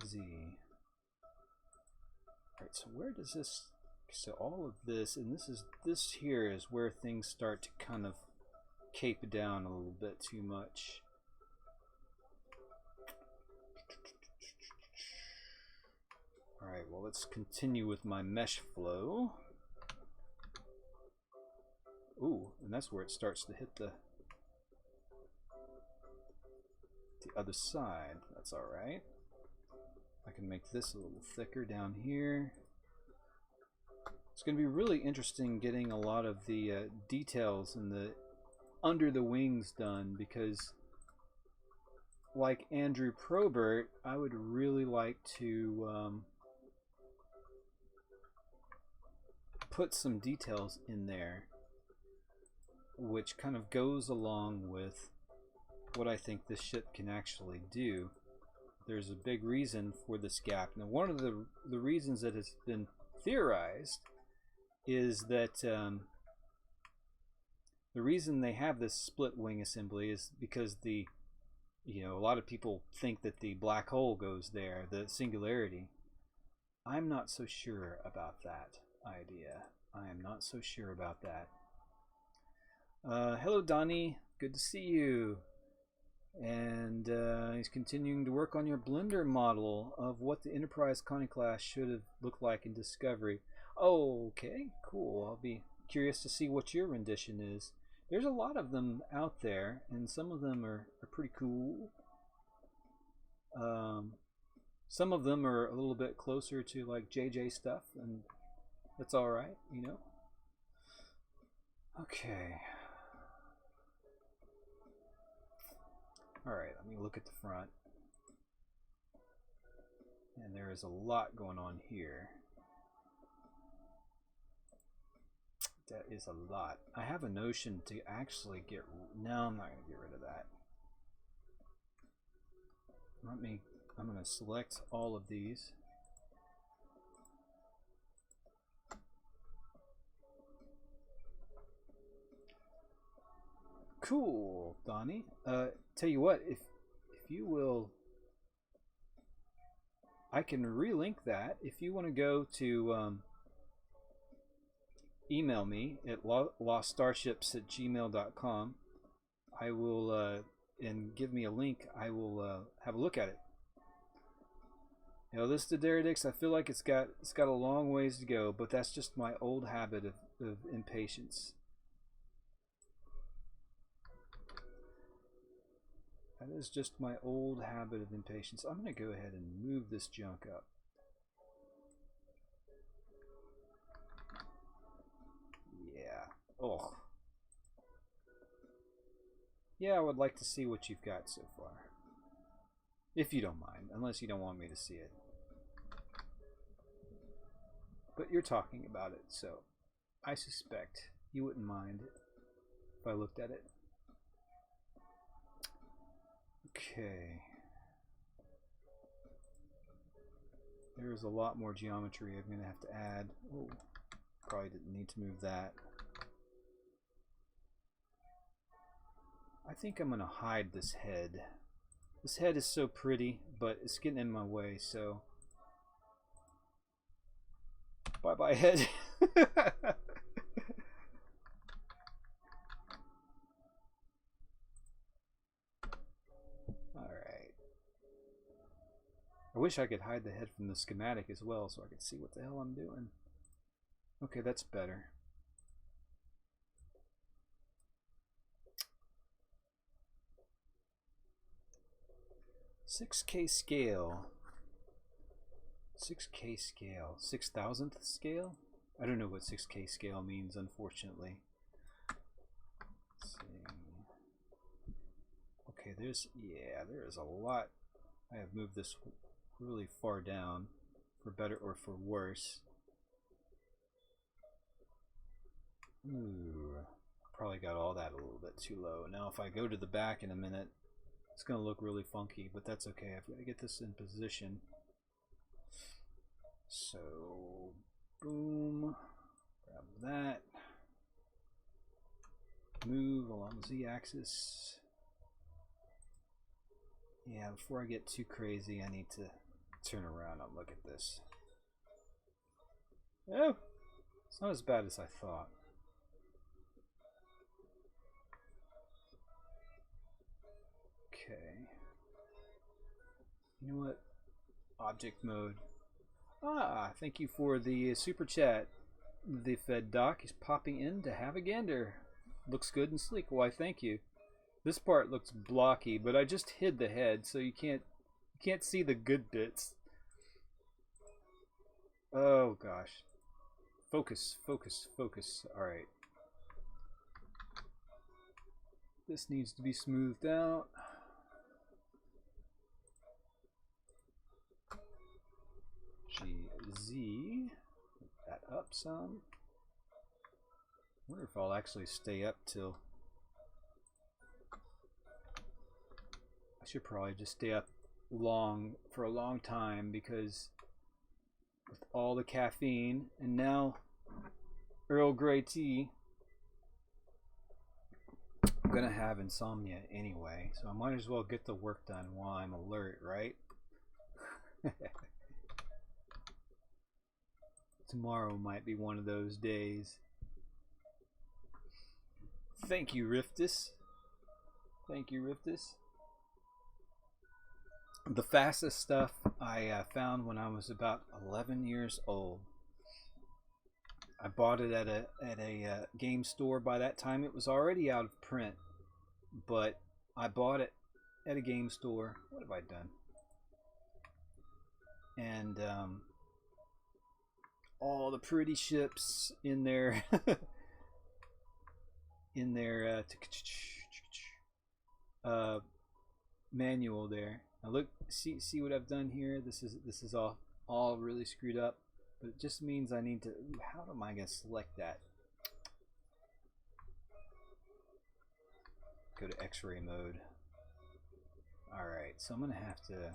Z. Alright, so where does this, so all of this, and this here is where things start to kind of cape down a little bit too much. Alright, well, let's continue with my mesh flow. Ooh, and that's where it starts to hit the other side. That's alright. I can make this a little thicker down here. It's going to be really interesting getting a lot of the details and the under the wings done, because like Andrew Probert, I would really like to put some details in there which kind of goes along with what I think this ship can actually do. There's a big reason for this gap. Now, one of the reasons that has been theorized is that the reason they have this split wing assembly is because a lot of people think that the black hole goes there, the singularity. I'm not so sure about that idea. I am not so sure about that. Hello, Donnie. Good to see you. And he's continuing to work on your Blender model of what the Enterprise Connie class should have looked like in Discovery. Oh, okay, cool. I'll be curious to see what your rendition is. There's a lot of them out there, and some of them are pretty cool. Some of them are a little bit closer to like JJ stuff, and that's all right, you know. Okay. All right, let me look at the front. And there is a lot going on here. That is a lot. I have a notion to actually get... No, I'm not going to get rid of that. I'm going to select all of these. Cool, Donnie. Tell you what, if you will... I can relink that. If you want to go to email me at loststarships@gmail.com, I will and give me a link. I will have a look at it. You know, this D'Deridex, I feel like it's got a long ways to go, but that's just my old habit of impatience. That is just my old habit of impatience. I'm going to go ahead and move this junk up. Yeah. Oh. Yeah, I would like to see what you've got so far. If you don't mind, unless you don't want me to see it. But you're talking about it, so I suspect you wouldn't mind if I looked at it. Okay. There's a lot more geometry I'm going to have to add. Oh, probably didn't need to move that. I think I'm going to hide this head. This head is so pretty, but it's getting in my way, so... Bye-bye, head. I wish I could hide the head from the schematic as well so I could see what the hell I'm doing. Okay, that's better. $6K scale. 6K scale. 6,000th scale? I don't know what 6K scale means, unfortunately. Let's see. Okay, there is a lot. I have moved this really far down, for better or for worse. Ooh, probably got all that a little bit too low. Now if I go to the back in a minute, it's going to look really funky, but that's okay. I've got to get this in position. So, boom, grab that, move along the z-axis. Yeah, before I get too crazy, I need to turn around and look at this. Oh, it's not as bad as I thought. Okay. You know what? Object mode. Ah, thank you for the super chat. The Fed Doc is popping in to have a gander. Looks good and sleek. Why, thank you. This part looks blocky, but I just hid the head, so you can't see the good bits. Oh gosh. Focus, focus, focus. Alright. This needs to be smoothed out. GZ. Put that up some. I wonder if I'll actually stay up till... I should probably just stay up for a long time, because with all the caffeine and now Earl Grey tea, I'm gonna have insomnia anyway, so I might as well get the work done while I'm alert, right? Tomorrow might be one of those days. Thank you, Riftus. Thank you, Riftus. The fastest stuff I found when I was about 11 years old. I bought it at a game store. By that time it was already out of print, but I bought it at a game store. What have I done? and all the pretty ships in their in their manual there. Now look, see what I've done here. This is all really screwed up, but it just means I need to. How am I going to select that? Go to X-ray mode. Alright, so I'm going to have to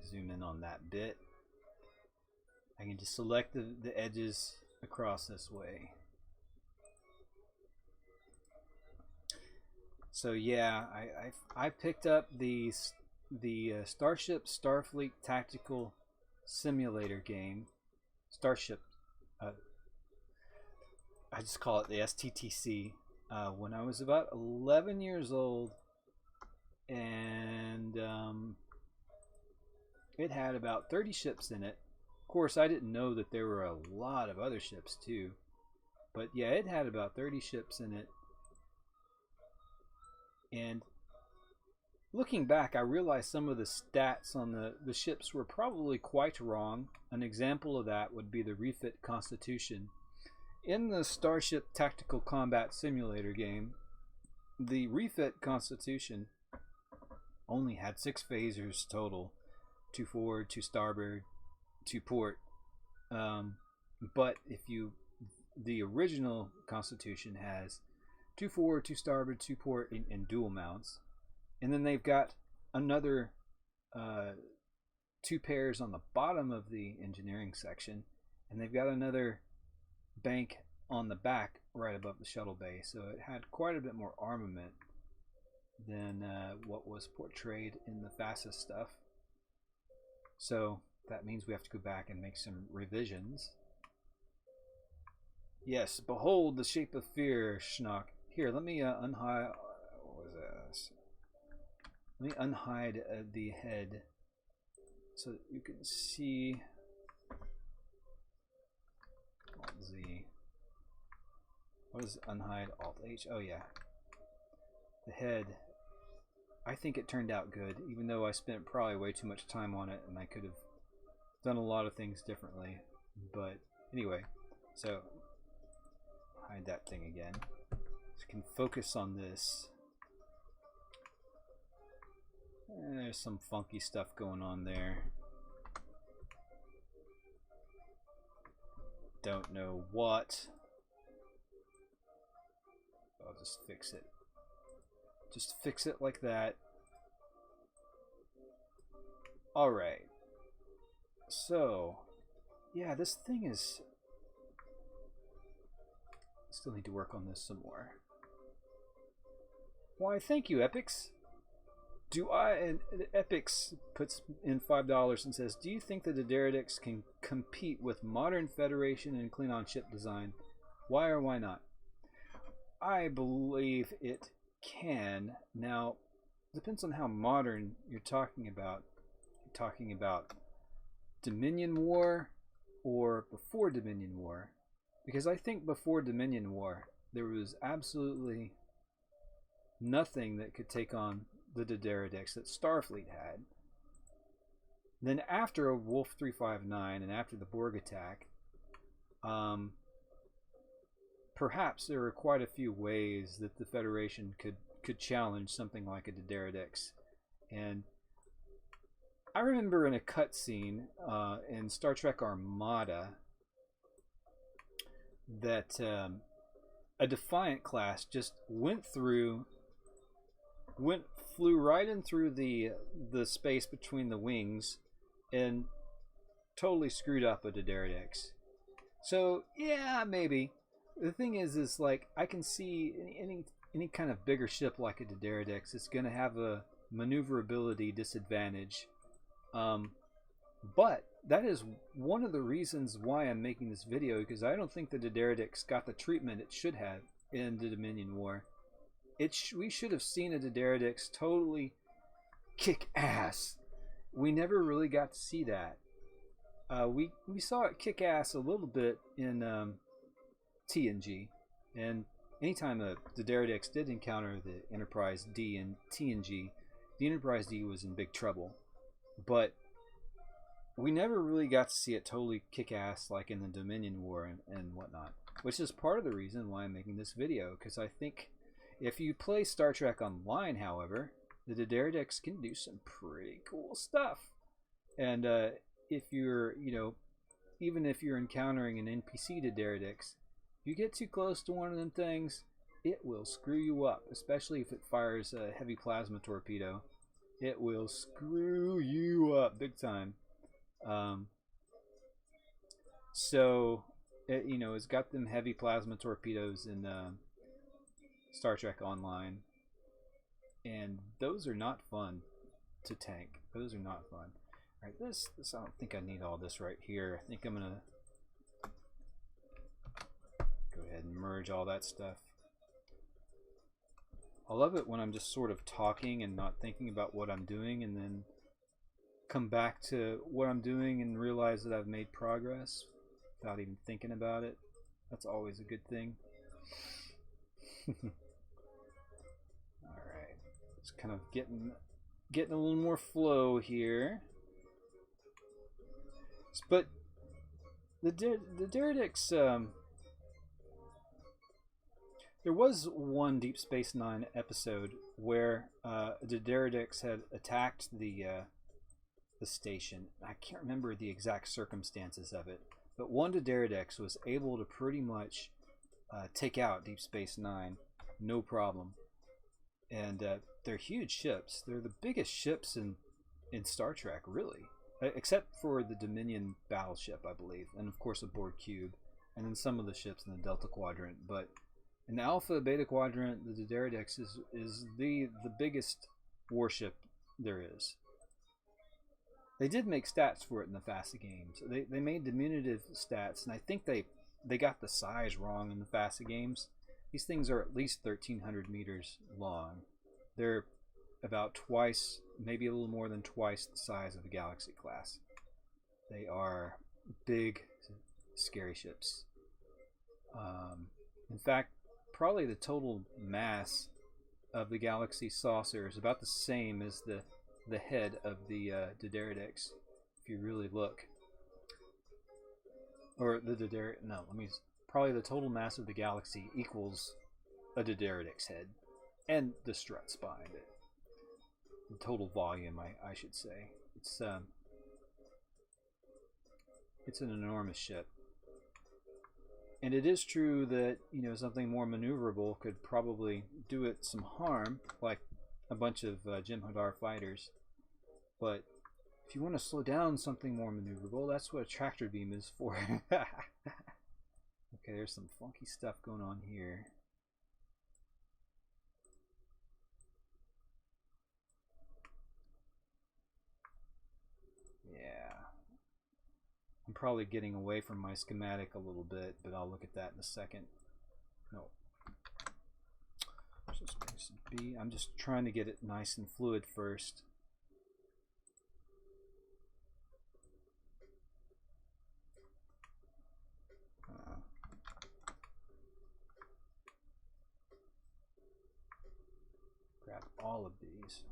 zoom in on that bit. I can just select the edges across this way. So yeah, I picked up the Starship Starfleet Tactical Simulator game. Starship, I just call it the STTC. When I was about 11 years old, and it had about 30 ships in it. Of course, I didn't know that there were a lot of other ships too, but yeah, it had about 30 ships in it. And looking back, I realized some of the stats on the ships were probably quite wrong. An example of that would be the refit Constitution. In the Starship Tactical Combat Simulator game, the refit Constitution only had 6 phasers total. 2 forward, 2 starboard, 2 port. But the original Constitution has 2 forward, 2 starboard, 2 port in dual mounts. And then they've got another 2 pairs on the bottom of the engineering section. And they've got another bank on the back right above the shuttle bay. So it had quite a bit more armament than what was portrayed in the FASA stuff. So that means we have to go back and make some revisions. Yes, behold the shape of fear, Schnock. Here, let me unhide. What was this? Let me unhide the head so that you can see. Alt Z. What is unhide? Alt H. Oh yeah, the head. I think it turned out good, even though I spent probably way too much time on it, and I could have done a lot of things differently. But anyway, so hide that thing again. So we can focus on this. And there's some funky stuff going on there. Don't know what. I'll just fix it. Just fix it like that. Alright. So, yeah, this thing is... Still need to work on this some more. Why, thank you, Epix. And Epix puts in $5 and says, do you think the D'Deridex can compete with modern Federation and Klingon ship design? Why or why not? I believe it can. Now, depends on how modern you're talking about. You're talking about Dominion War or before Dominion War. Because I think before Dominion War, there was absolutely nothing that could take on the D'Deridex that Starfleet had. Then after Wolf 359 and after the Borg attack, perhaps there were quite a few ways that the Federation could challenge something like a D'Deridex. And I remember in a cutscene in Star Trek Armada that a Defiant class just flew right in through the space between the wings and totally screwed up a D'Deridex. So yeah, maybe. The thing is like I can see any kind of bigger ship like a D'Deridex, it's going to have a maneuverability disadvantage. But that is one of the reasons why I'm making this video, because I don't think the D'Deridex got the treatment it should have in the Dominion War. We should have seen a D'Deridex totally kick ass. We never really got to see that. We saw it kick ass a little bit in TNG, and anytime the D'Deridex did encounter the Enterprise D in TNG, the Enterprise D was in big trouble. But we never really got to see it totally kick ass like in the Dominion War and whatnot, which is part of the reason why I'm making this video, because I think if you play Star Trek Online, however, the D'Deridex can do some pretty cool stuff. And if you're, you know, even if you're encountering an NPC D'Deridex, if you get too close to one of them things, it will screw you up, especially if it fires a heavy plasma torpedo. It will screw you up big time. So, you know, it's got them heavy plasma torpedoes in Star Trek Online, and those are not fun to tank. Those are not fun. All right, this I don't think I need all this right here. I think I'm gonna go ahead and merge all that stuff. I love it when I'm just sort of talking and not thinking about what I'm doing, and then come back to what I'm doing and realize that I've made progress without even thinking about it. That's always a good thing. Alright, it's kind of getting a little more flow here. But the D'Deridex, there was one Deep Space Nine episode where D'Deridex had attacked the station. I can't remember the exact circumstances of it, but one D'Deridex was able to pretty much take out Deep Space Nine, no problem. And they're huge ships. They're the biggest ships in Star Trek, really, except for the Dominion battleship, I believe, and of course a Borg cube, and then some of the ships in the Delta Quadrant. But in the Alpha Beta Quadrant, the D'Deridex is the biggest warship there is. They did make stats for it in the FASA games. They made diminutive stats, and I think they got the size wrong in the FASA games. These things are at least 1,300 meters long. They're about twice, maybe a little more than twice the size of a Galaxy class. They are big, scary ships. In fact, probably the total mass of the Galaxy saucer is about the same as the head of the D'Deridex, if you really look. Or the D'Deridex, no, probably the total mass of the Galaxy equals a D'Deridex head, and the struts behind it. The total volume, I should say. It's an enormous ship. And it is true that, you know, something more maneuverable could probably do it some harm, like a bunch of Jim Hadar fighters. But if you want to slow down something more maneuverable, that's what a tractor beam is for. Okay, there's some funky stuff going on here. Yeah. I'm probably getting away from my schematic a little bit, but I'll look at that in a second. No. Space B. I'm just trying to get it nice and fluid first. Grab all of these.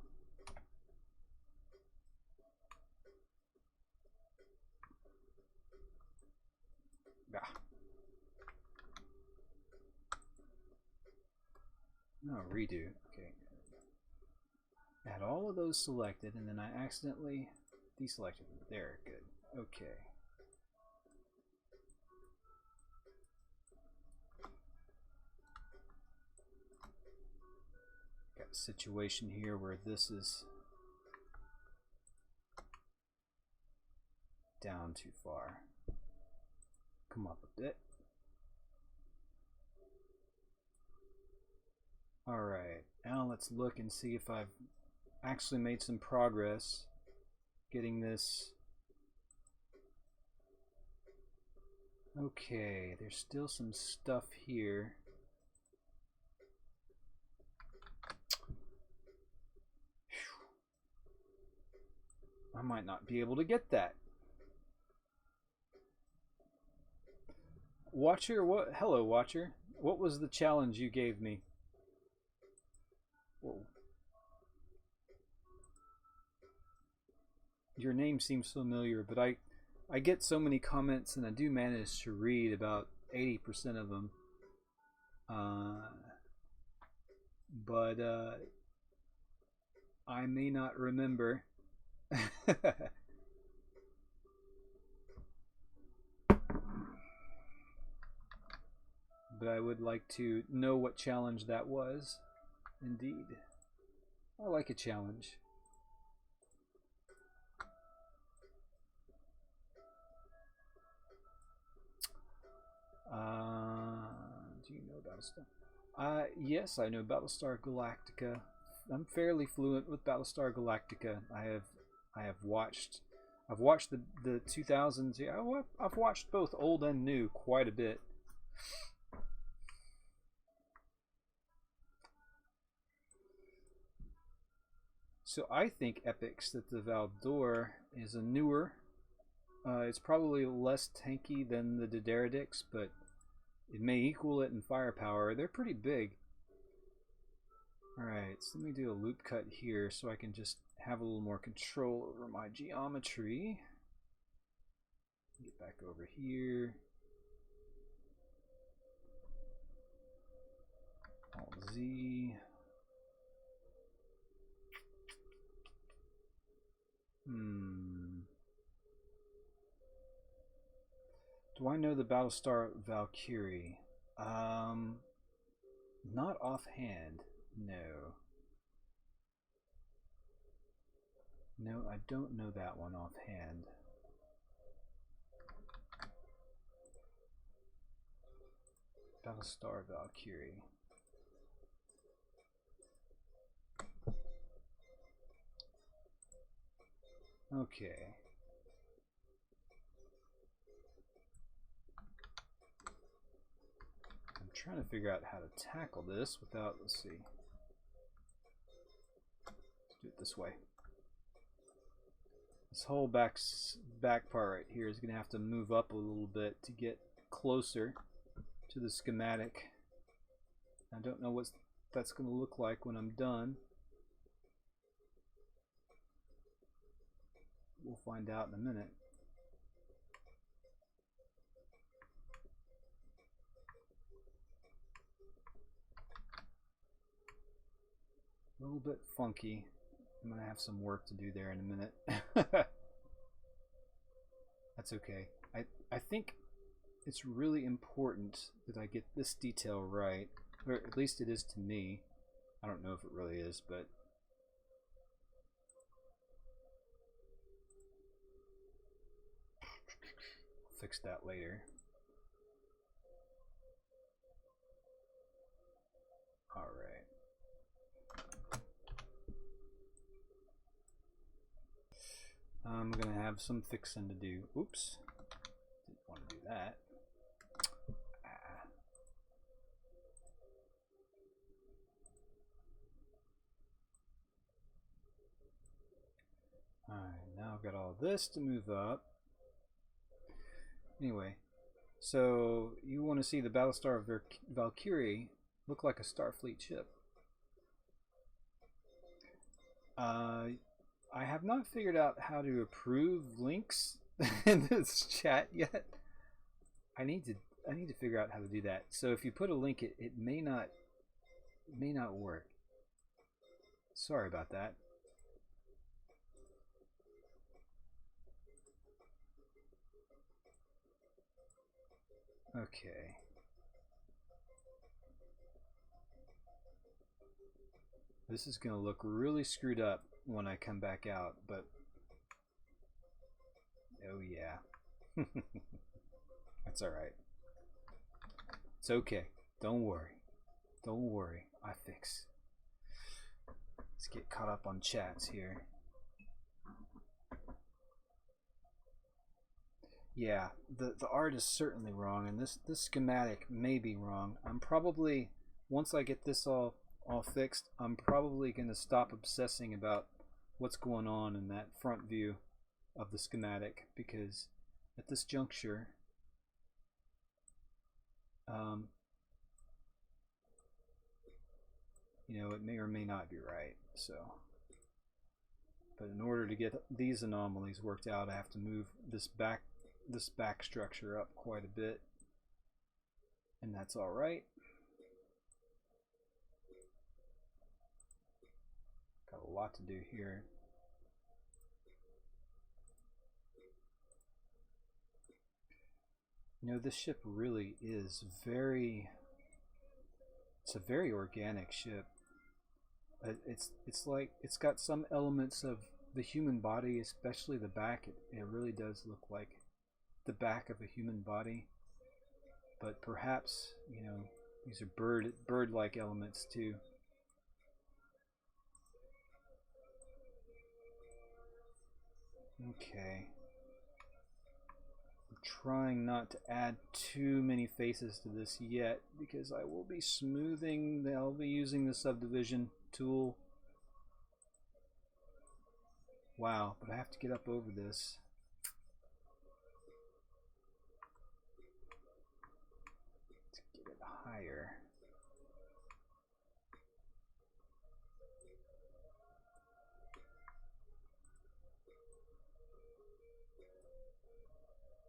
No, redo. Okay. Had all of those selected, and then I accidentally deselected them. There, good. Okay. Got a situation here where this is down too far. Come up a bit. Alright, now let's look and see if I've actually made some progress getting this. Okay, there's still some stuff here. I might not be able to get that. Watcher, what? Hello, Watcher. What was the challenge you gave me? Whoa. your name seems familiar, but I get so many comments, and I do manage to read about 80% of them. But I may not remember. But I would like to know what challenge that was. Indeed. I like a challenge. Do you know Battlestar? Yes, I know Battlestar Galactica. I'm fairly fluent with Battlestar Galactica. I've watched the 2000s. Yeah, I've watched both old and new quite a bit. So I think Epics that the Valdor is a newer. It's probably less tanky than the D'Deridex, but it may equal it in firepower. They're pretty big. Alright, so let me do a loop cut here so I can just have a little more control over my geometry. Get back over here. Alt Z. Do I know the Battlestar Valkyrie? Not offhand. No. No, I don't know that one offhand. Battlestar Valkyrie. Okay. I'm trying to figure out how to tackle this without, let's see. Let's do it this way. This whole back part right here is going to have to move up a little bit to get closer to the schematic. I don't know what that's going to look like when I'm done. We'll find out in a minute. A little bit funky. I'm going to have some work to do there in a minute. That's okay. I think it's really important that I get this detail right, or at least it is to me. I don't know if it really is, but I'll fix that later. All right. I'm gonna have some fixing to do. Oops, didn't want to do that. Alright, now I've got all this to move up. Anyway, so you want to see the Battlestar Valkyrie look like a Starfleet ship. I have not figured out how to approve links in this chat yet. I need to figure out how to do that. So if you put a link, it may not work. Sorry about that. Okay. This is going to look really screwed up when I come back out, but oh yeah. That's all right. It's okay. Don't worry. Don't worry. I fix. Let's get caught up on chats here. Yeah, the art is certainly wrong, and this schematic may be wrong. I'm probably, once I get this all fixed, I'm probably going to stop obsessing about what's going on in that front view of the schematic, because at this juncture, you know, it may or may not be right. So But in order to get these anomalies worked out, I have to move this back structure up quite a bit, and that's all right. Got a lot to do here. You know, this ship really is it's a very organic ship. It's like it's got some elements of the human body, especially the back. It really does look like the back of a human body, but perhaps, you know, these are bird-like elements too. Okay. I'm trying not to add too many faces to this yet, because I will be smoothing, I'll be using the subdivision tool. Wow, but I have to get up over this. To get it higher.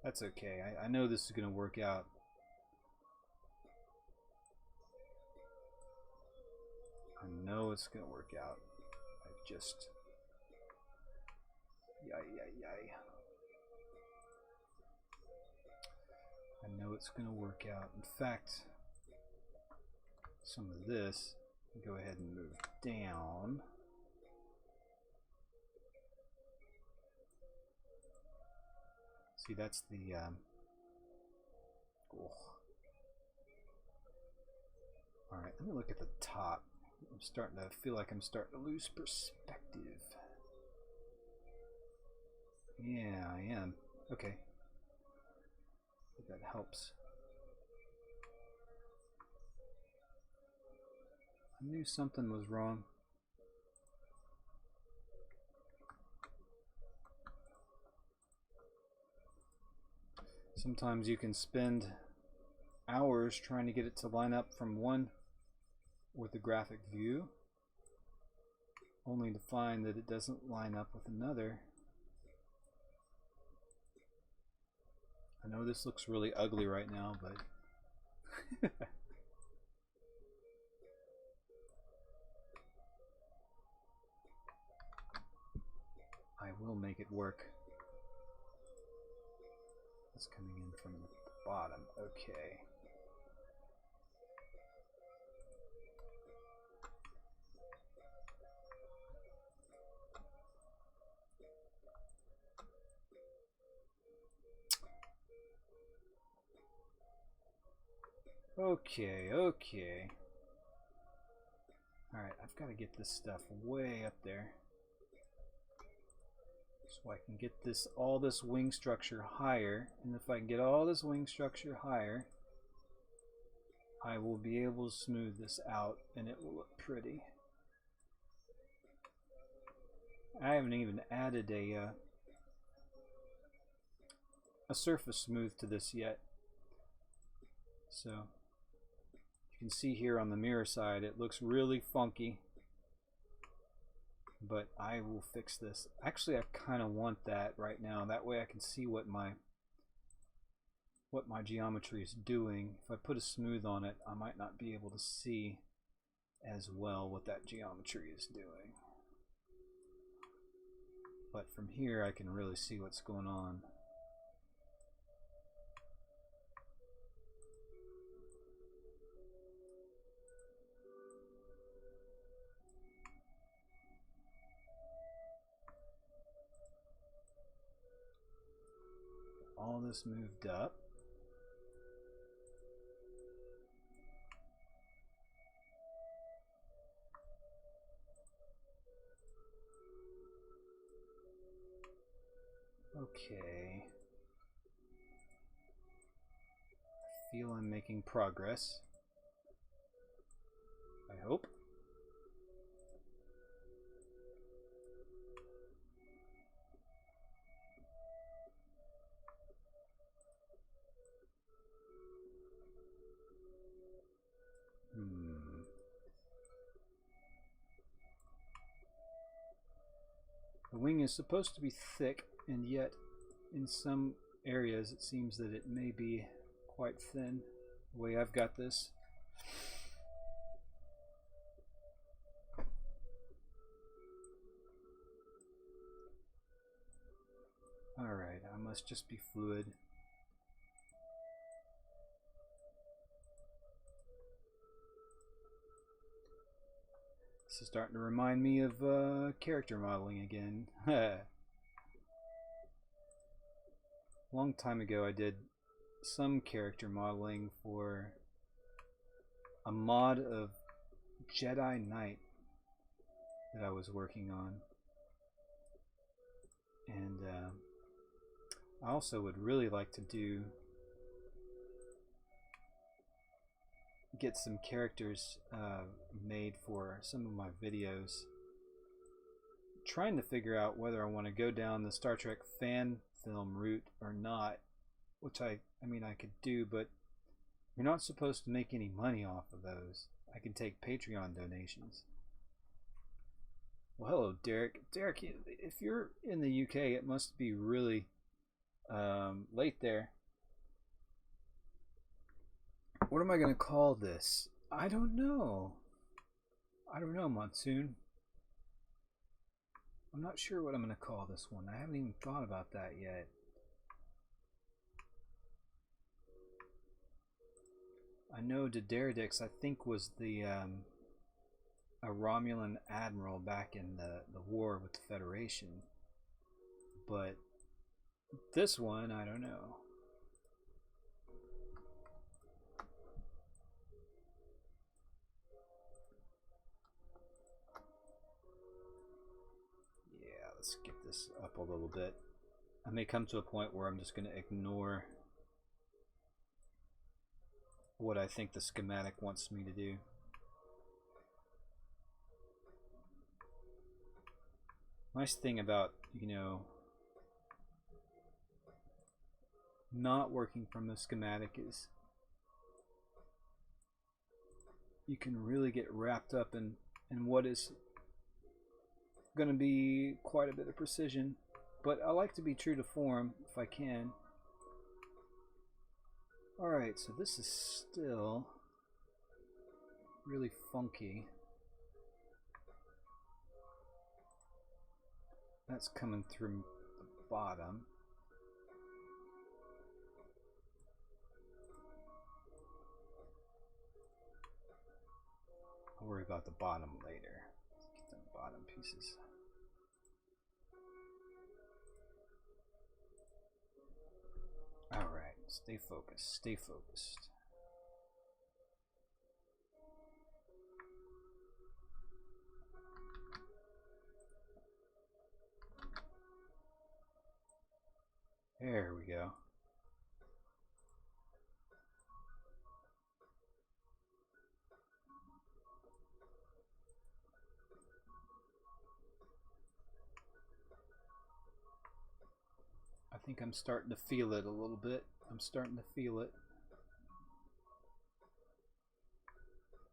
That's okay. I know this is going to work out. I know it's going to work out. I just... Yay. I know it's going to work out. In fact, some of this, go ahead and move down. See, that's the Alright, let me look at the top. I'm starting to feel like I'm starting to lose perspective. Yeah, I am. Okay. I think that helps. I knew something was wrong. Sometimes you can spend hours trying to get it to line up from one orthographic view, only to find that it doesn't line up with another. I know this looks really ugly right now, but I will make it work. It's coming in from the bottom. Okay. Okay. Alright, I've got to get this stuff way up there, so I can get all this wing structure higher. And if I can get all this wing structure higher, I will be able to smooth this out and it will look pretty. I haven't even added a surface smooth to this yet. So you can see here on the mirror side it looks really funky, but I will fix this. Actually, I kind of want that right now. That way I can see what my geometry is doing. If I put a smooth on it, I might not be able to see as well what that geometry is doing. But from here I can really see what's going on. All this moved up. Okay. I feel I'm making progress. I hope. The wing is supposed to be thick, and yet in some areas it seems that it may be quite thin, the way I've got this. Alright, I must just be fluid. This is starting to remind me of character modeling again. Long time ago I did some character modeling for a mod of Jedi Knight that I was working on. And I also would really like to get some characters made for some of my videos. Trying to figure out whether I want to go down the Star Trek fan film route or not, which I mean I could do, but you're not supposed to make any money off of those. I can take Patreon donations. Well, hello, Derek. Derek, if you're in the UK, it must be really late there. What am I going to call this? I don't know. I don't know, Monsoon. I'm not sure what I'm going to call this one. I haven't even thought about that yet. I know D'Deridex, I think, was the a Romulan admiral back in the war with the Federation. But this one, I don't know. Let's get this up a little bit. I may come to a point where I'm just going to ignore what I think the schematic wants me to do. Nice thing about, you know, not working from the schematic is you can really get wrapped up in what is going to be quite a bit of precision, but I like to be true to form if I can. Alright, so this is still really funky. That's coming through the bottom. I'll worry about the bottom later. Let's get the bottom pieces. Alright, stay focused, stay focused. There we go. I think I'm starting to feel it a little bit. I'm starting to feel it.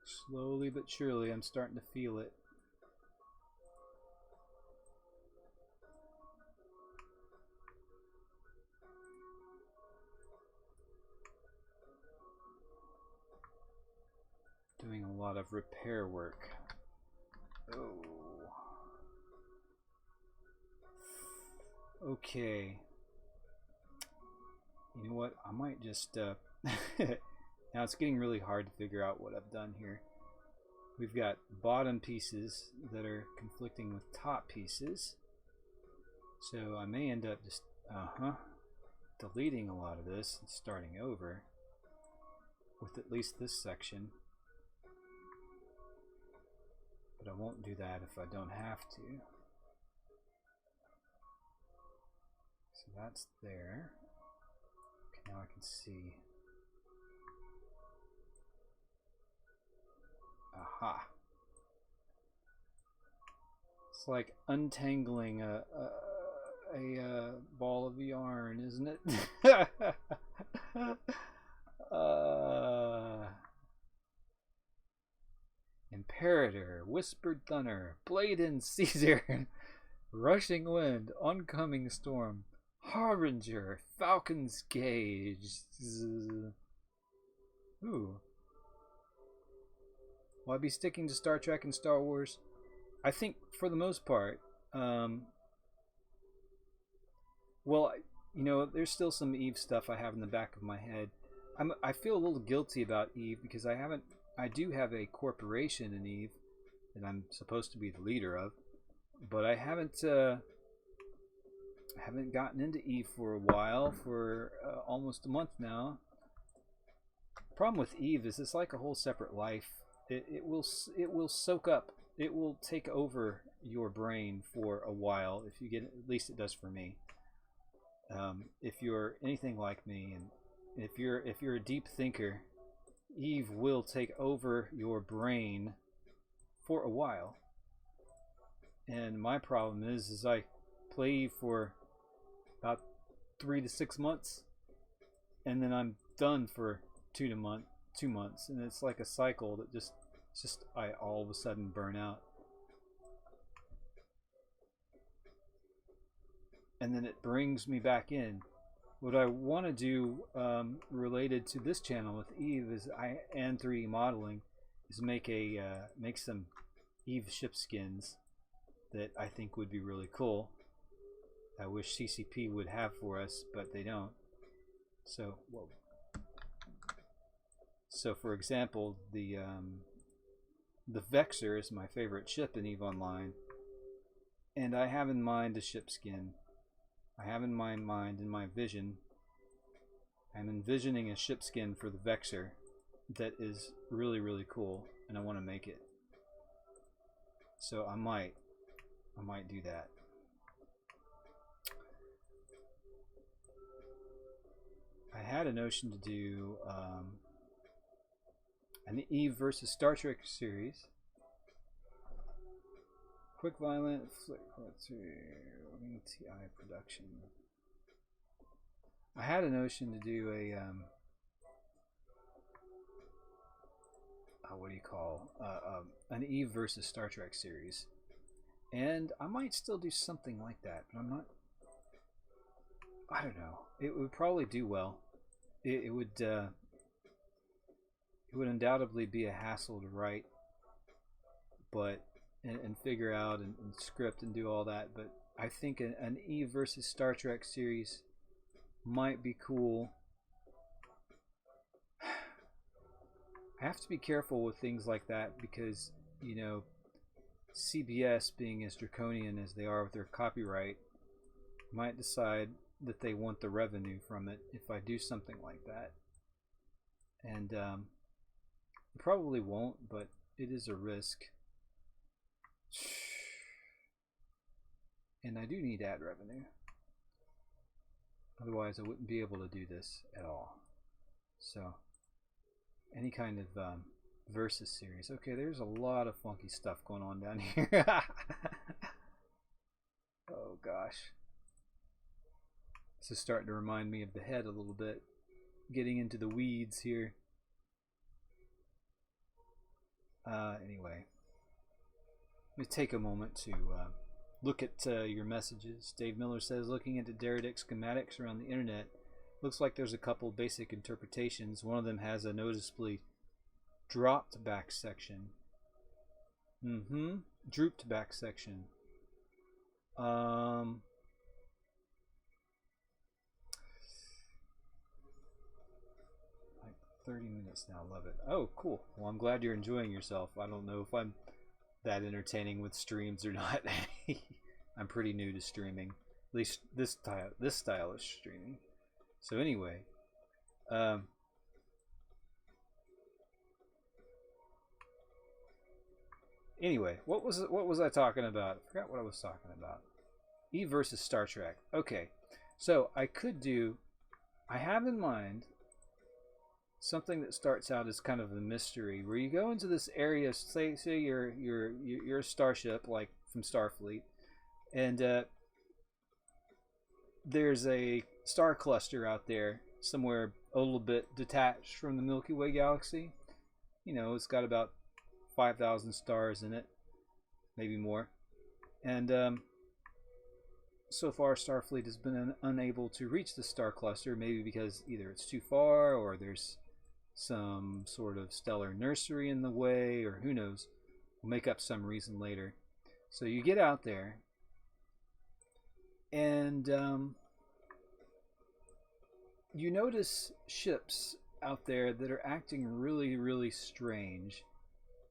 Slowly but surely, I'm starting to feel it. Doing a lot of repair work. Oh. Okay. You know what? I might just now it's getting really hard to figure out what I've done here. We've got bottom pieces that are conflicting with top pieces. So I may end up just deleting a lot of this and starting over with at least this section. But I won't do that if I don't have to. So that's there. Okay, now I can see. Aha. It's like untangling a ball of yarn, isn't it? Imperator, Whispered Thunder, Blade and Caesar. Rushing wind, oncoming storm, harbinger, falcon's gauge. Ooh. Will I be sticking to Star Trek and Star Wars? I think for the most part. Well, you know, there's still some Eve stuff I have in the back of my head. I feel a little guilty about Eve because I do have a corporation in Eve that I'm supposed to be the leader of, but I haven't gotten into Eve for a while, for almost a month now. Problem with Eve is it's like a whole separate life. It will soak up. It will take over your brain for a while if you get it. At least it does for me. If you're anything like me, and if you're a deep thinker, Eve will take over your brain for a while. And my problem is I play Eve for about 3 to 6 months, and then I'm done for 2 months, and it's like a cycle that I all of a sudden burn out. And then it brings me back in. What I want to do related to this channel with Eve and 3D modeling is make some Eve ship skins that I think would be really cool. I wish CCP would have for us, but they don't. So, whoa. So for example, the Vexor is my favorite ship in EVE Online, and I have in mind a ship skin. I have in my mind, in my vision, I'm envisioning a ship skin for the Vexor that is really, really cool, and I want to make it. So I might do that. I had a notion to do an Eve versus Star Trek series. Quick, violent, flick, TI production. I had a notion to do a what do you call an Eve versus Star Trek series, and I might still do something like that, but I'm not. I don't know. It would probably do well. It would undoubtedly be a hassle to write, but and figure out and script and do all that. But I think an Eve versus Star Trek series might be cool. I have to be careful with things like that because, you know, CBS, being as draconian as they are with their copyright, might decide that they want the revenue from it if I do something like that. And probably won't, but it is a risk. And I do need ad revenue. Otherwise I wouldn't be able to do this at all. So any kind of versus series. Okay, there's a lot of funky stuff going on down here. Oh gosh. This is starting to remind me of the head a little bit. Getting into the weeds here. Anyway, let me take a moment to look at your messages. Dave Miller says, looking into D'Deridex schematics around the internet, looks like there's a couple basic interpretations. One of them has a noticeably dropped back section. Drooped back section. Like 30 minutes now. Love it. Oh, cool. Well, I'm glad you're enjoying yourself. I don't know if I'm that entertaining with streams or not. I'm pretty new to streaming. At least this style of streaming. So anyway, what was I talking about? I forgot what I was talking about. Eve versus Star Trek. Okay, so I have in mind something that starts out as kind of a mystery, where you go into this area. Say you're a starship like from Starfleet, and there's a star cluster out there somewhere a little bit detached from the Milky Way galaxy. You know, it's got about 5,000 stars in it, maybe more. And so far Starfleet has been unable to reach the star cluster, maybe because either it's too far or there's some sort of stellar nursery in the way, or who knows. We'll make up some reason later. So you get out there, and you notice ships out there that are acting really, really strange.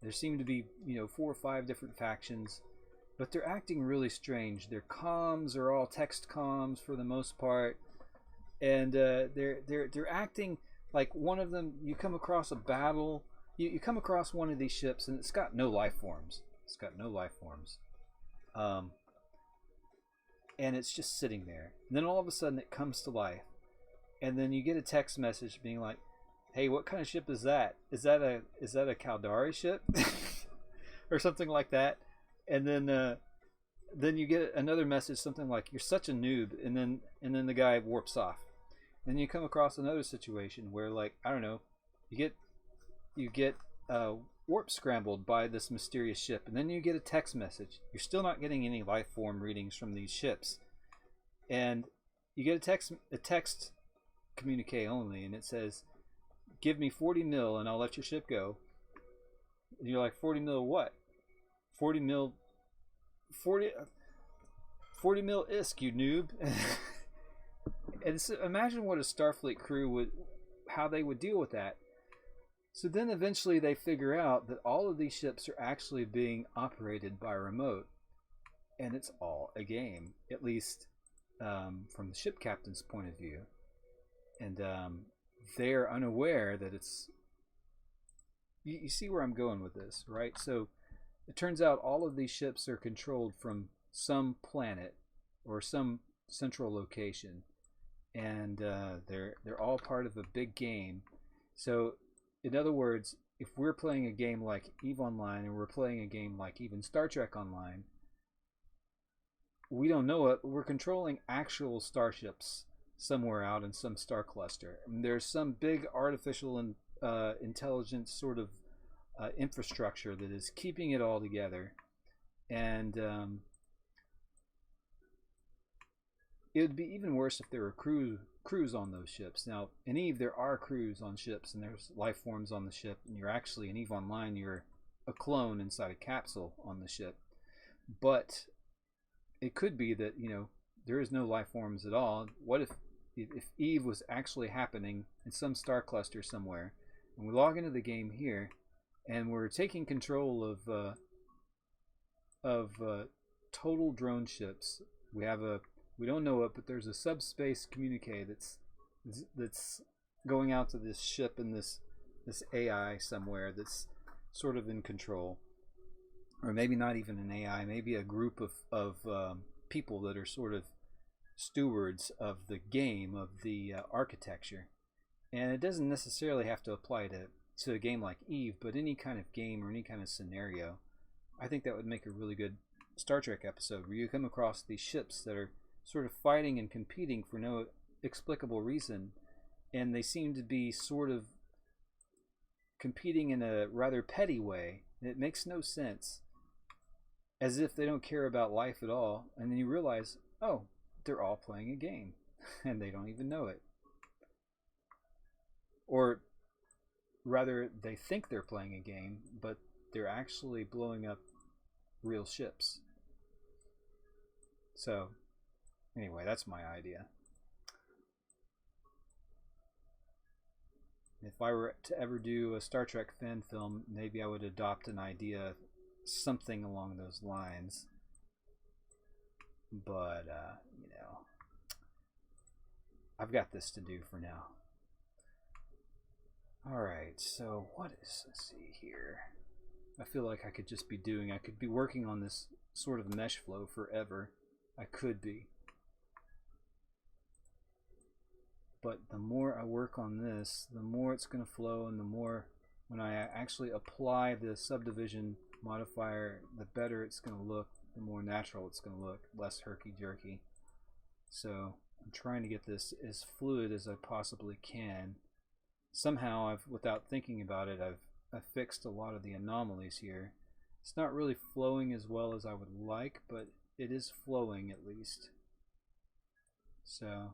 There seem to be, 4 or 5 different factions, but they're acting really strange. Their comms are all text comms for the most part, and they're acting like one of them. You come across a battle. You come across one of these ships, and it's got no life forms. It's got no life forms, and it's just sitting there. And then all of a sudden, it comes to life, and then you get a text message being like, "Hey, what kind of ship is that? Is that a Caldari ship?" or something like that. And then you get another message, something like, "You're such a noob," and then the guy warps off. And you come across another situation where, like, I don't know, you get warp scrambled by this mysterious ship, and then you get a text message. You're still not getting any life form readings from these ships, and you get a text communique only, and it says, "Give me 40 mil and I'll let your ship go." And you're like, 40 mil what? 40 mil 40 mil ISK, you noob. And so imagine what a Starfleet crew how they would deal with that. So then eventually they figure out that all of these ships are actually being operated by remote, and it's all a game, at least from the ship captain's point of view. And they're unaware that it's... You see where I'm going with this, right? So it turns out all of these ships are controlled from some planet or some central location, and they're all part of a big game. So in other words, if we're playing a game like EVE Online, and we're playing a game like even Star Trek Online, we don't know it, but we're controlling actual starships somewhere out in some star cluster. And there's some big artificial intelligence sort of infrastructure that is keeping it all together. And it would be even worse if there were crews on those ships. Now, in EVE, there are crews on ships, and there's life forms on the ship, and you're actually, in EVE Online, you're a clone inside a capsule on the ship. But it could be that, there is no life forms at all. What if EVE was actually happening in some star cluster somewhere, and we log into the game here, and we're taking control of total drone ships. We don't know it, but there's a subspace communique that's going out to this ship and this AI somewhere that's sort of in control, or maybe not even an AI, maybe a group of people that are sort of stewards of the game, of the architecture. And it doesn't necessarily have to apply to a game like EVE, but any kind of game or any kind of scenario. I think that would make a really good Star Trek episode, where you come across these ships that are sort of fighting and competing for no explicable reason, and they seem to be sort of competing in a rather petty way, and it makes no sense, as if they don't care about life at all. And then you realize, oh, they're all playing a game and they don't even know it. Or rather, they think they're playing a game, but they're actually blowing up real ships. So anyway, that's my idea. If I were to ever do a Star Trek fan film, maybe I would adopt an idea, something along those lines. But, I've got this to do for now. Alright, so let's see here. I feel like I could be working on this sort of mesh flow forever. I could be. But the more I work on this, the more it's going to flow, and the more, when I actually apply the subdivision modifier, the better it's going to look, the more natural it's going to look, less herky-jerky. So I'm trying to get this as fluid as I possibly can. Somehow, without thinking about it, I've fixed a lot of the anomalies here. It's not really flowing as well as I would like, but it is flowing at least. So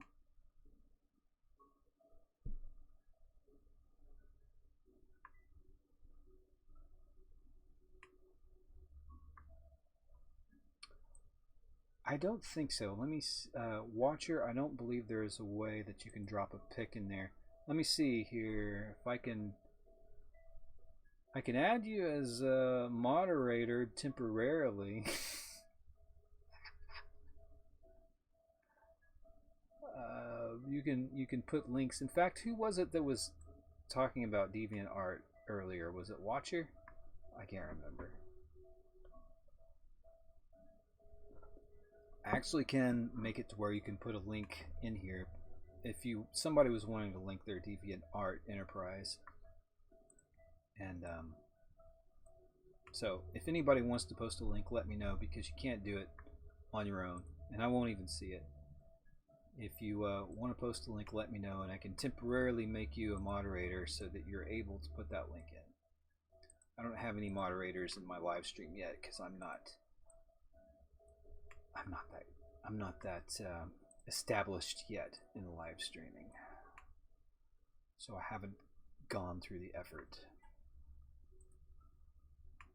I don't think so. Let me Watcher. I don't believe there is a way that you can drop a pick in there. Let me see here if I can. I can add you as a moderator temporarily. You can put links. In fact, who was it that was talking about DeviantArt earlier? Was it Watcher? I can't remember. I actually can make it to where you can put a link in here if somebody was wanting to link their DeviantArt enterprise. And so if anybody wants to post a link, let me know, because you can't do it on your own, and I won't even see it. If you want to post a link, let me know, and I can temporarily make you a moderator so that you're able to put that link in. I don't have any moderators in my live stream yet because I'm not that established yet in live streaming, so I haven't gone through the effort.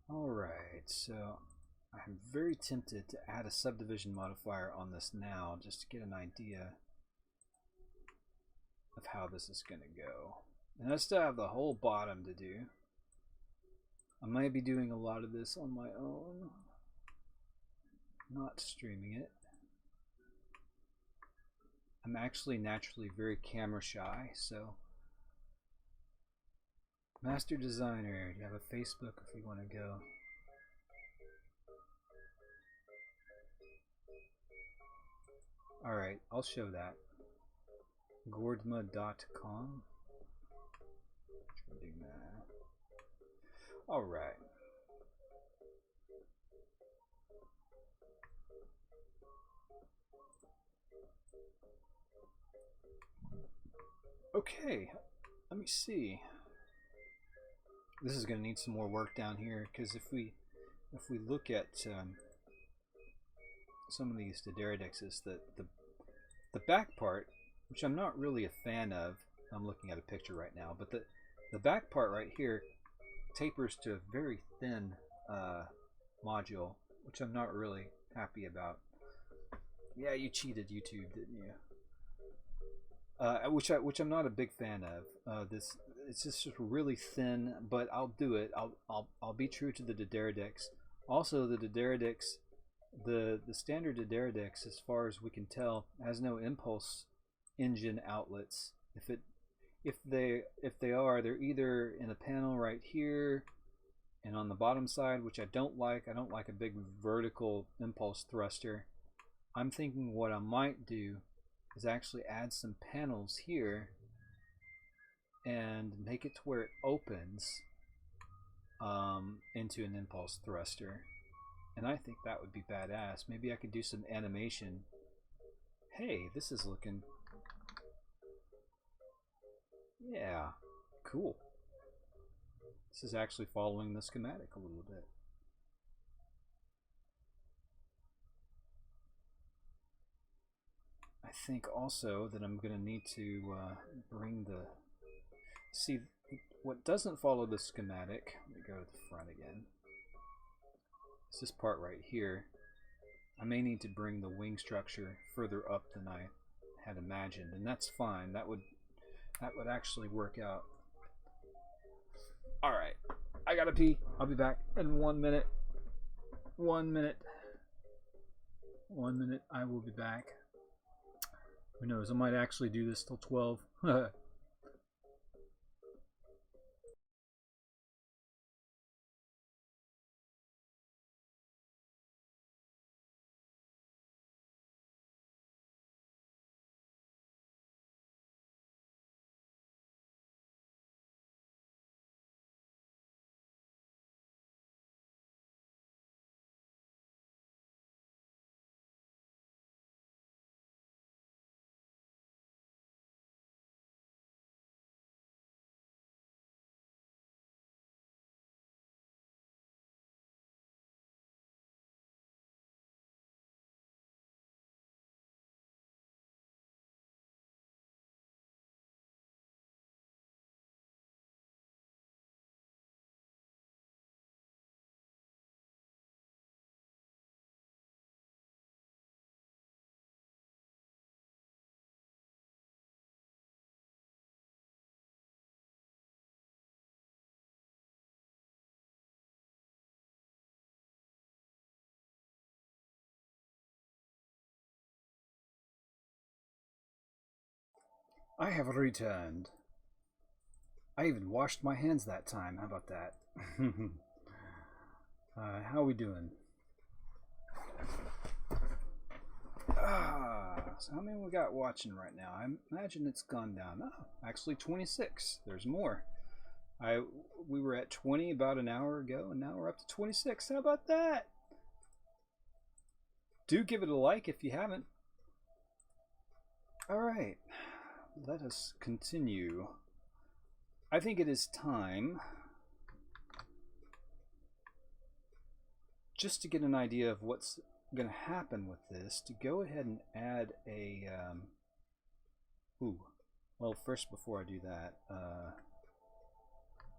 Alright, so I'm very tempted to add a subdivision modifier on this now, just to get an idea of how this is going to go. And I still have the whole bottom to do. I might be doing a lot of this on my own, not streaming it. I'm actually naturally very camera shy, so Master Designer, do you have a Facebook if you want to go? Alright, I'll show that. Gordma.com. Alright. Okay, let me see. This is going to need some more work down here, because if we look at some of these D'Deridexes, the back part, which I'm not really a fan of, I'm looking at a picture right now, but the back part right here tapers to a very thin module, which I'm not really happy about. Yeah, you cheated, YouTube, didn't you? Which I'm not a big fan of. It's just really thin, but I'll do it. I'll be true to the D'Deridex. Also, the D'Deridex, the standard D'Deridex, as far as we can tell, has no impulse engine outlets. If they are, they're either in a panel right here and on the bottom side, which I don't like. I don't like a big vertical impulse thruster. I'm thinking what I might do is actually add some panels here and make it to where it opens into an impulse thruster. And I think that would be badass. Maybe I could do some animation. Hey, this is looking... Yeah, cool. This is actually following the schematic a little bit. I think also that I'm going to need to bring the... See, what doesn't follow the schematic... Let me go to the front again. It's this part right here. I may need to bring the wing structure further up than I had imagined, and that's fine. That would actually work out. Alright, I gotta pee. I'll be back in 1 minute. 1 minute. 1 minute, I will be back. Who knows, I might actually do this till 12. I have returned. I even washed my hands that time. How about that? How are we doing? So how many we got watching right now? I imagine it's gone down. Oh, actually 26. There's more. We were at 20 about an hour ago, and now we're up to 26. How about that? Do give it a like if you haven't. Alright, let us continue. I think it is time, just to get an idea of what's going to happen with this, to go ahead and add a... well, first, before I do that,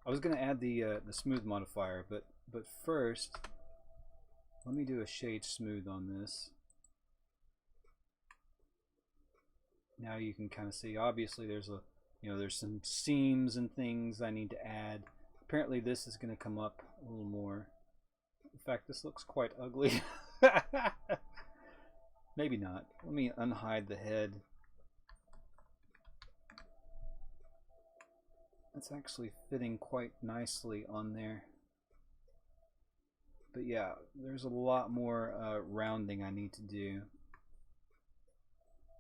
I was going to add the smooth modifier, but first, let me do a shade smooth on this. Now you can kind of see, obviously there's there's some seams and things I need to add. Apparently this is going to come up a little more. In fact, this looks quite ugly. Maybe not. Let me unhide the head. That's actually fitting quite nicely on there. But yeah, there's a lot more rounding I need to do.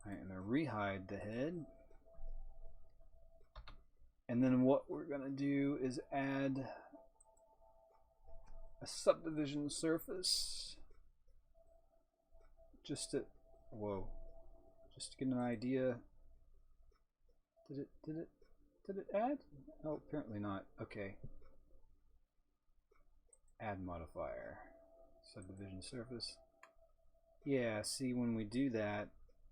Alright, I'm going to rehide the head. And then what we're going to do is add a subdivision surface. Just to get an idea. Did it add? Oh, apparently not. Okay. Add modifier. Subdivision surface. Yeah, see, when we do that,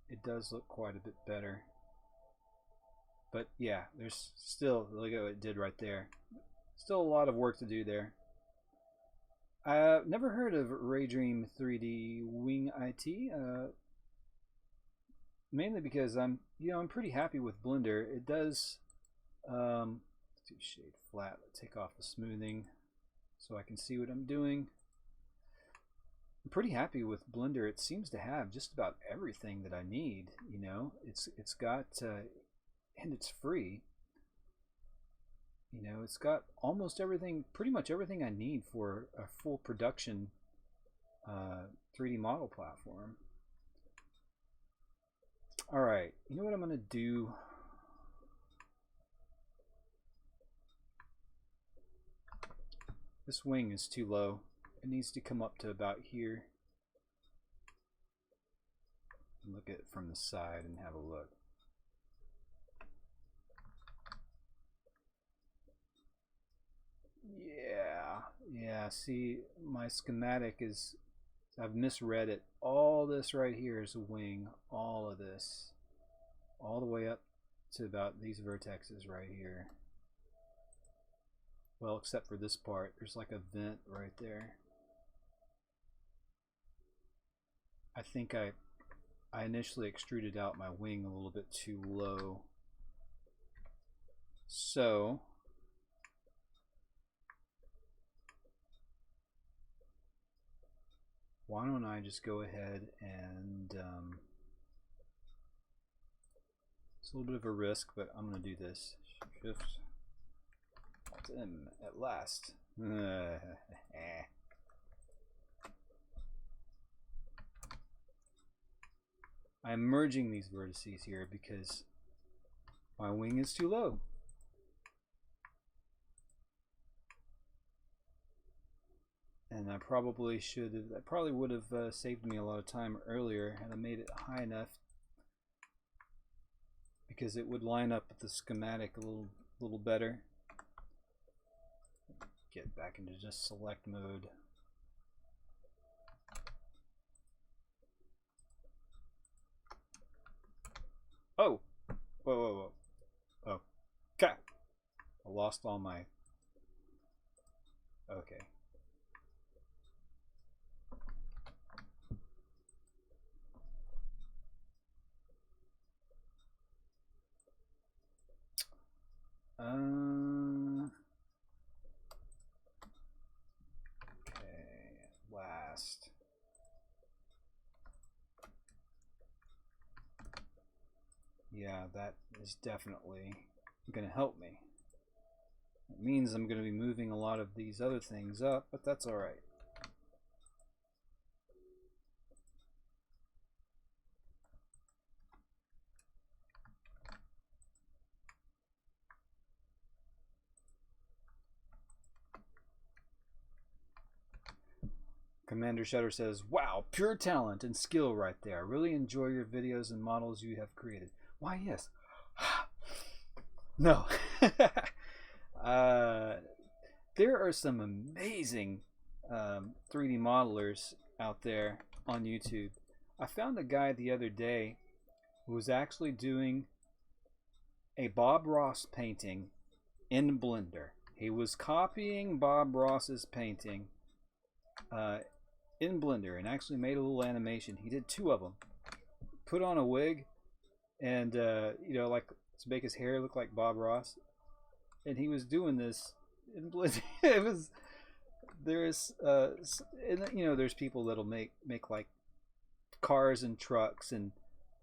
it does look quite a bit better. But yeah, there's still, look at what it did right there. Still a lot of work to do there. I've never heard of Raydream 3D Wing IT. Mainly because I'm pretty happy with Blender. It does let's do shade flat. Let's take off the smoothing so I can see what I'm doing. I'm pretty happy with Blender. It seems to have just about everything that I need. It's got and it's free. It's got almost everything, pretty much everything I need for a full production 3D model platform. Alright, you know what I'm going to do? This wing is too low. It needs to come up to about here. Look at it from the side and have a look. Yeah, see, my schematic is, I've misread it. All this right here is a wing, all of this, all the way up to about these vertexes right here. Well, except for this part, there's like a vent right there. I think I initially extruded out my wing a little bit too low. So why don't I just go ahead and it's a little bit of a risk, but I'm going to do this. Shift Alt M at last. I'm merging these vertices here because my wing is too low. And I probably should have, that probably would have saved me a lot of time earlier had I made it high enough, because it would line up with the schematic a little better. Get back into just select mode. Oh! Whoa. Oh. Okay. I lost all my... Okay. Okay, last. Yeah, that is definitely going to help me. It means I'm going to be moving a lot of these other things up, but that's all right. Commander Shutter says, wow, pure talent and skill right there. Really enjoy your videos and models you have created. Why, yes. No. There are some amazing 3D modelers out there on YouTube. I found a guy the other day who was actually doing a Bob Ross painting in Blender. He was copying Bob Ross's painting in Blender and actually made a little animation. He did 2 of them. Put on a wig and you know, like to make his hair look like Bob Ross. And he was doing this in Blender. It was, there's you know, there's people that'll make like cars and trucks in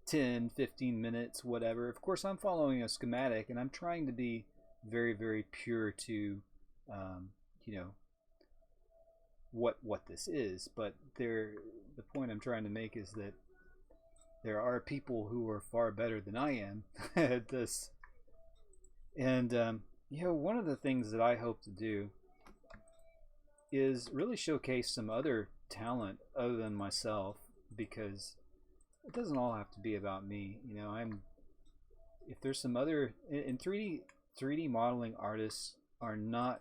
10, 15 minutes, whatever. Of course, I'm following a schematic and I'm trying to be very, very pure to you know, what this is, but the point I'm trying to make is that there are people who are far better than I am at this. And you know, one of the things that I hope to do is really showcase some other talent other than myself, because it doesn't all have to be about me. You know, if there's some other in 3D modeling, artists are not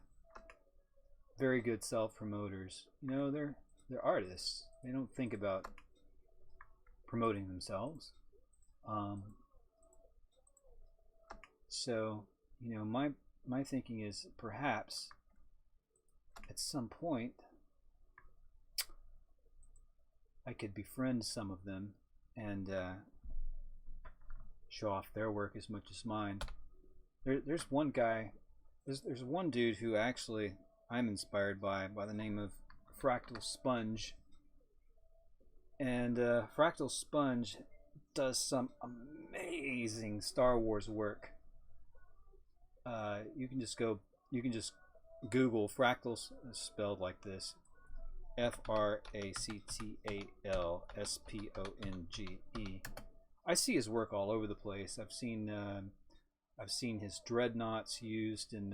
very good self-promoters. You know, they're artists. They don't think about promoting themselves. So, you know, my thinking is perhaps at some point I could befriend some of them and show off their work as much as mine. There's one guy, there's one dude who actually I'm inspired by the name of Fractal Sponge. And Fractal Sponge does some amazing Star Wars work. You can just Google Fractals, spelled like this, Fractalsponge. I see his work all over the place. I've seen his dreadnoughts used in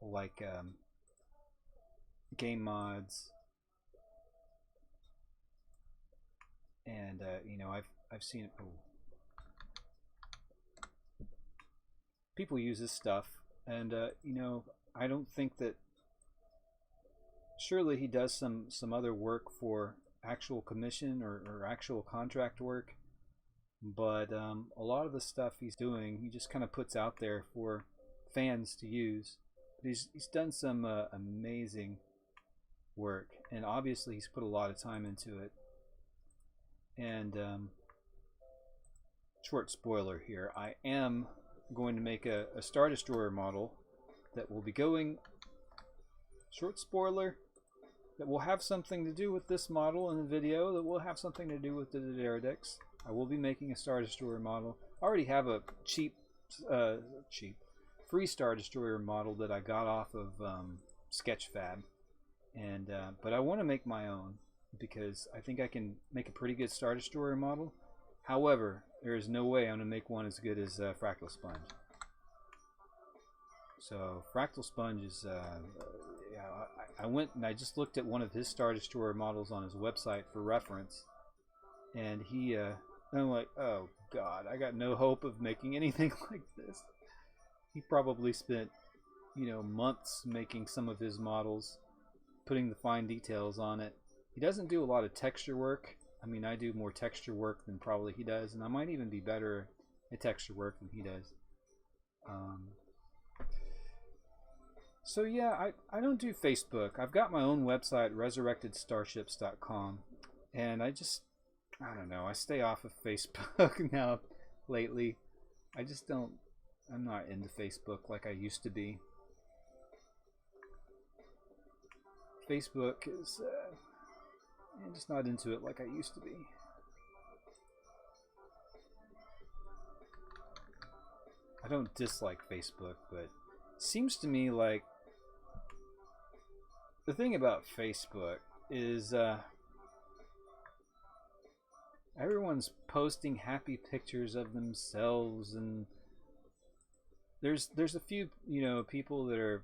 like game mods, and you know, I've seen it. Oh. People use this stuff, and you know, I don't think that. Surely he does some other work for actual commission or actual contract work, but a lot of the stuff he's doing, he just kind of puts out there for fans to use. But he's done some amazing work, and obviously he's put a lot of time into it. And short spoiler here, I am going to make a Star Destroyer model that will be going, short spoiler, that will have something to do with this model in the video, that will have something to do with the D'Deridex. I will be making a Star Destroyer model. I already have a free Star Destroyer model that I got off of Sketchfab, and but I want to make my own because I think I can make a pretty good Star Destroyer model. However, there is no way I'm going to make one as good as Fractal Sponge. So Fractal Sponge is, yeah, I went and I just looked at one of his Star Destroyer models on his website for reference, and I'm like, oh God, I got no hope of making anything like this. He probably spent, you know, months making some of his models, putting the fine details on it. He doesn't do a lot of texture work. I mean, I do more texture work than probably he does, and I might even be better at texture work than he does. So yeah, I don't do Facebook. I've got my own website, resurrectedstarships.com, and I don't know, I stay off of Facebook now lately. I'm not into Facebook like I used to be. Facebook is, I'm just not into it like I used to be. don't dislike Facebook, but it seems to me like the thing about Facebook is everyone's posting happy pictures of themselves, and there's a few, you know, people that are,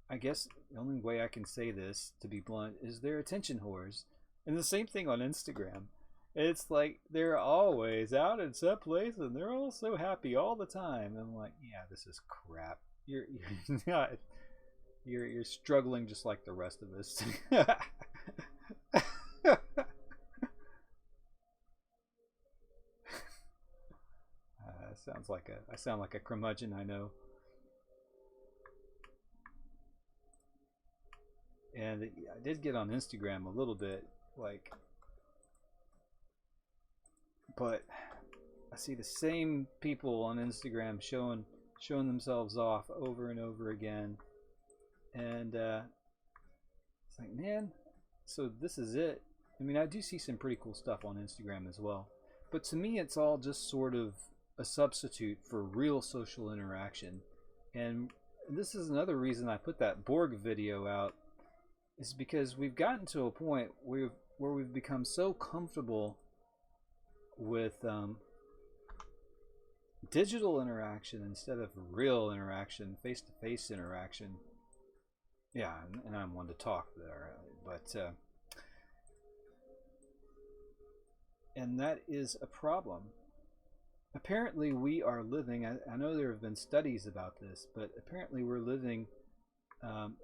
I guess the only way I can say this, to be blunt, is they're attention whores. And the same thing on Instagram. It's like they're always out in some place and they're all so happy all the time. And I'm like, yeah, this is crap. You're not, you're struggling just like the rest of us. I sound like a curmudgeon, I know. And I did get on Instagram a little bit, like, but I see the same people on Instagram showing themselves off over and over again, and it's like, man, so this is it. I mean, I do see some pretty cool stuff on Instagram as well, but to me, it's all just sort of a substitute for real social interaction. And this is another reason I put that Borg video out, is because we've gotten to a point where we've become so comfortable with digital interaction instead of real interaction, face-to-face interaction. Yeah, and I'm one to talk there, but and that is a problem. Apparently we are living, I know there have been studies about this, but apparently we're living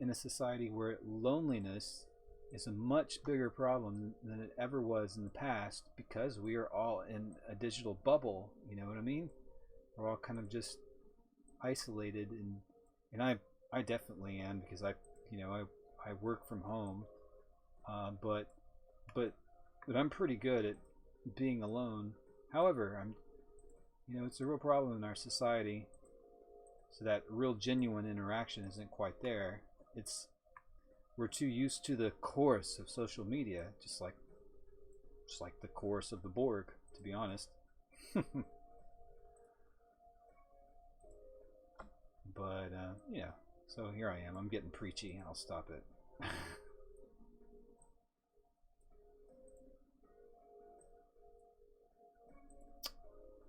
in a society where loneliness is a much bigger problem than it ever was in the past, because we are all in a digital bubble. You know what I mean? We're all kind of just isolated, and I definitely am, because I work from home, but I'm pretty good at being alone. However, it's a real problem in our society. So that real genuine interaction isn't quite there. We're too used to the chorus of social media, just like the chorus of the Borg, to be honest. But yeah, so here I am. I'm getting preachy. I'll stop it.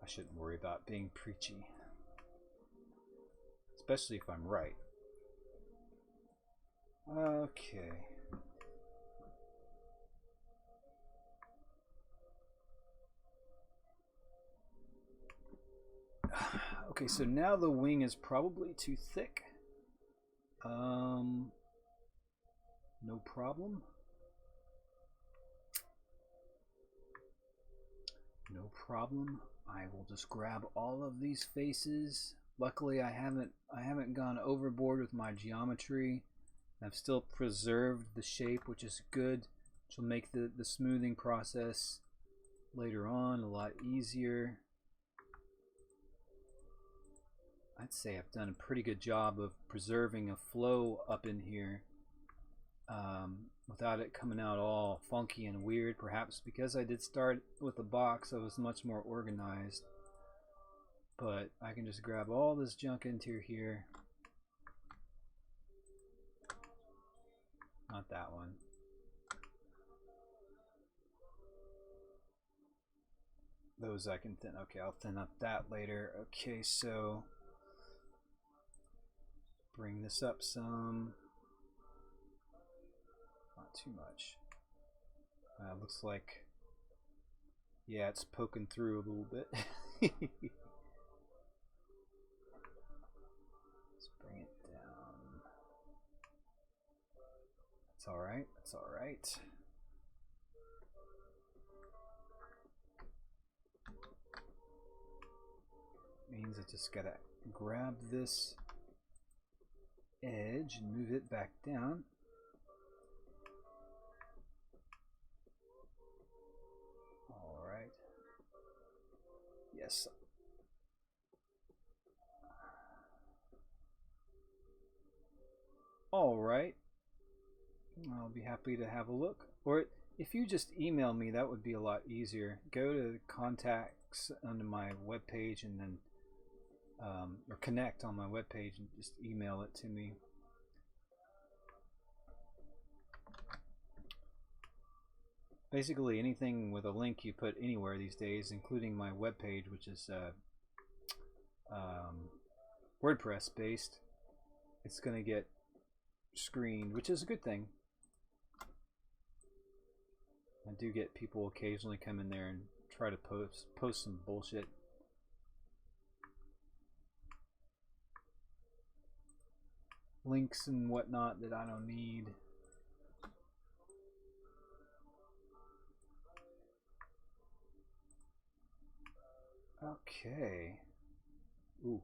I shouldn't worry about being preachy, especially if I'm right. Okay. Okay, so now the wing is probably too thick. No problem. No problem. I will just grab all of these faces. Luckily, I haven't gone overboard with my geometry. I've still preserved the shape, which is good, which will make the smoothing process later on a lot easier. I'd say I've done a pretty good job of preserving a flow up in here without it coming out all funky and weird. Perhaps because I did start with a box, I was much more organized. But I can just grab all this junk into here. Not that one. Those I can thin. Okay, I'll thin up that later. Okay, so bring this up some. Not too much. Looks like, yeah, it's poking through a little bit. Let's bring it down. That's all right. That's all right. Means I just gotta grab this edge and move it back down. All right. Yes. All right. I'll be happy to have a look. Or if you just email me, that would be a lot easier. Go to contacts under my webpage and then or connect on my webpage and just email it to me. Basically anything with a link you put anywhere these days, including my webpage, which is WordPress based, it's going to get screened, which is a good thing. I do get people occasionally come in there and try to post some bullshit. Links and whatnot that I don't need. Okay. Ooh.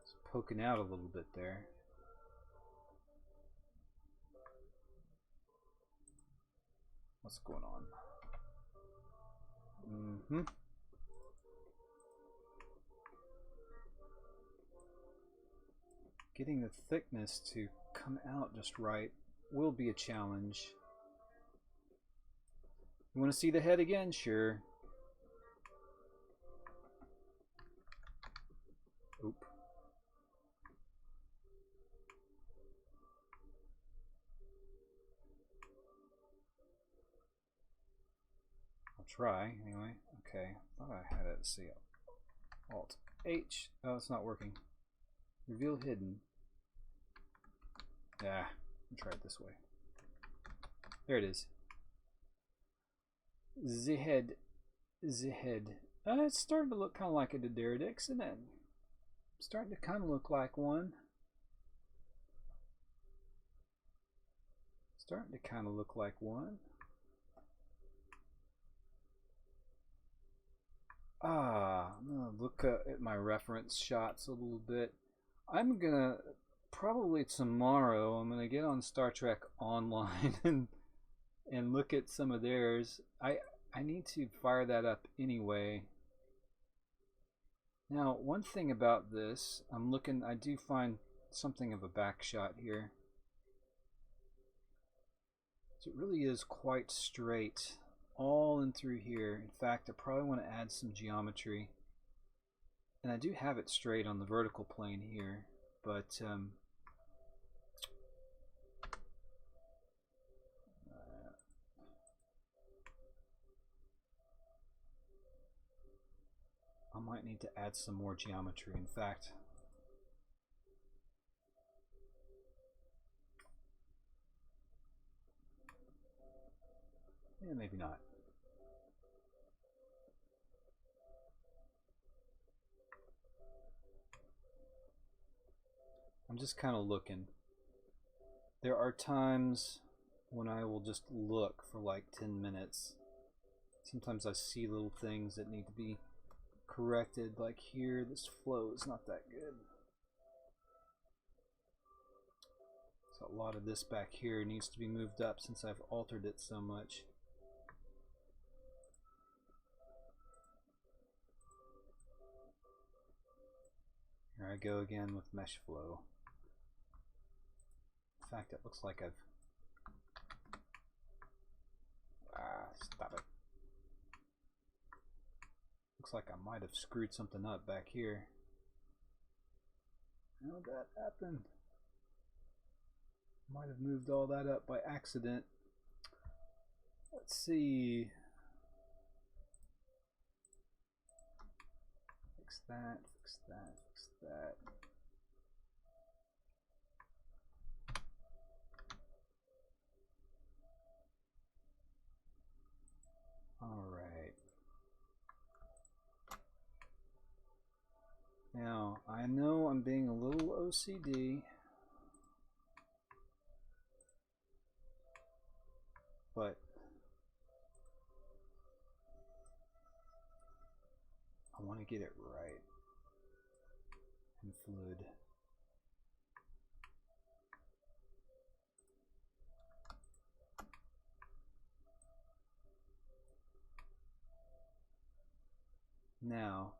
It's poking out a little bit there. What's going on? Getting the thickness to come out just right will be a challenge. You want to see the head again? Sure. Oop. I'll try anyway. Okay. Thought I had it. See. Alt H. Oh, it's not working. Reveal hidden. Yeah. I'll try it this way. There it is. The head. It's starting to look kind of like a D'Deridex, isn't it? Starting to kind of look like one. Starting to kind of look like one. I'm gonna look at my reference shots a little bit. I'm gonna probably tomorrow. I'm gonna get on Star Trek Online and look at some of theirs. I need to fire that up anyway. Now, one thing about this, I do find something of a back shot here. So it really is quite straight all in through here. In fact, I probably want to add some geometry. And I do have it straight on the vertical plane here, but I might need to add some more geometry. In fact, yeah, maybe not. I'm just kind of looking. There are times when I will just look for like 10 minutes. Sometimes I see little things that need to be corrected, like here, this flow is not that good. So a lot of this back here needs to be moved up since I've altered it so much. Here I go again with mesh flow. In fact, it looks like I've... stop it. Looks like I might have screwed something up back here. How'd that happen? Might have moved all that up by accident. Let's see. Fix that, fix that, fix that. All right. Now, I know I'm being a little OCD, but I want to get it right and fluid. Now,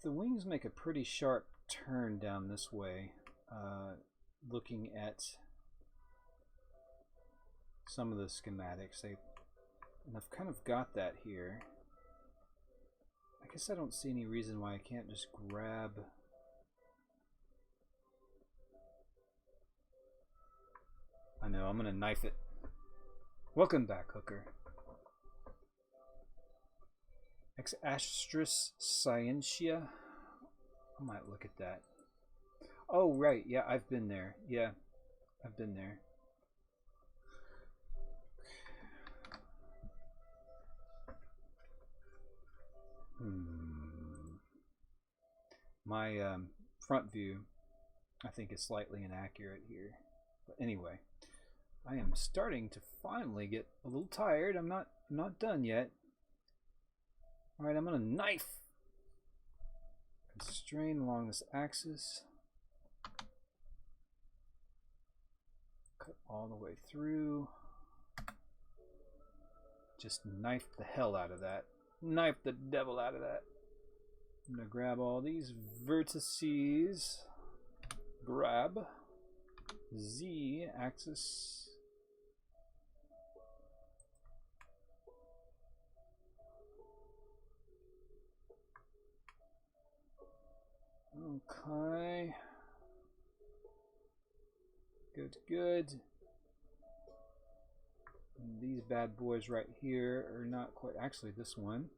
the wings make a pretty sharp turn down this way, looking at some of the schematics. And I've kind of got that here. I guess I don't see any reason why I can't just grab... I know, I'm gonna knife it. Welcome back, Hooker. Ex Astris Scientia. I might look at that. Oh, right. Yeah, I've been there. Yeah, I've been there. My front view, I think, is slightly inaccurate here. But anyway, I am starting to finally get a little tired. I'm not done yet. All right, I'm gonna knife. Constrain along this axis. Cut all the way through. Just knife the hell out of that. Knife the devil out of that. I'm gonna grab all these vertices. Grab. Z axis. Okay. Good, good. And these bad boys right here are not quite, actually this one.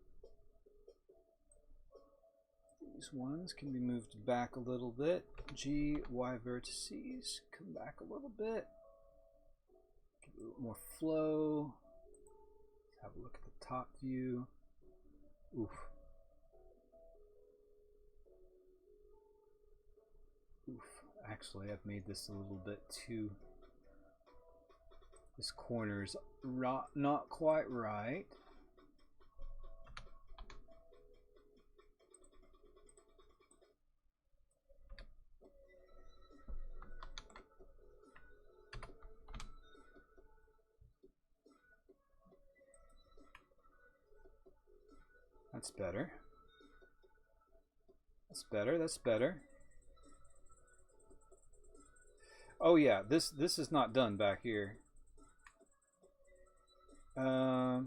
These ones can be moved back a little bit. G, Y vertices, come back a little bit. Give it a little more flow. Let's have a look at the top view. Oof. Oof. Actually, I've made this a little bit too... This corner's not quite right. That's better. That's better. That's better. Oh yeah, this is not done back here. Let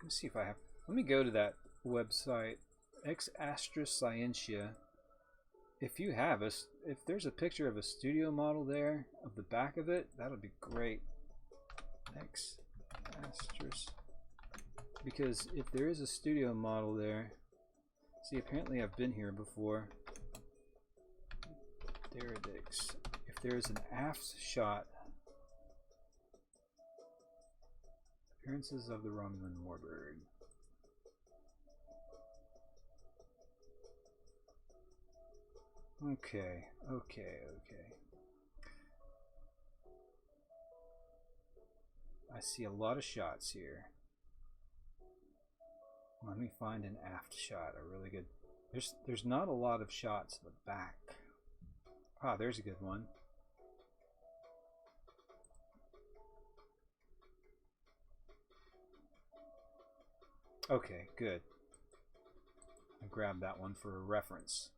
me see if I have. Let me go to that website, Ex Astra Scientia. If you have if there's a picture of a studio model there of the back of it, that would be great. Ex Astris. Because if there is a studio model there, see, apparently I've been here before. D'Deridex. If there's an aft shot. Appearances of the Romulan Warbird. Okay, okay, okay. I see a lot of shots here. Let me find an aft shot, a really good. There's not a lot of shots in the back. Ah, there's a good one. Okay, good. I grabbed that one for a reference.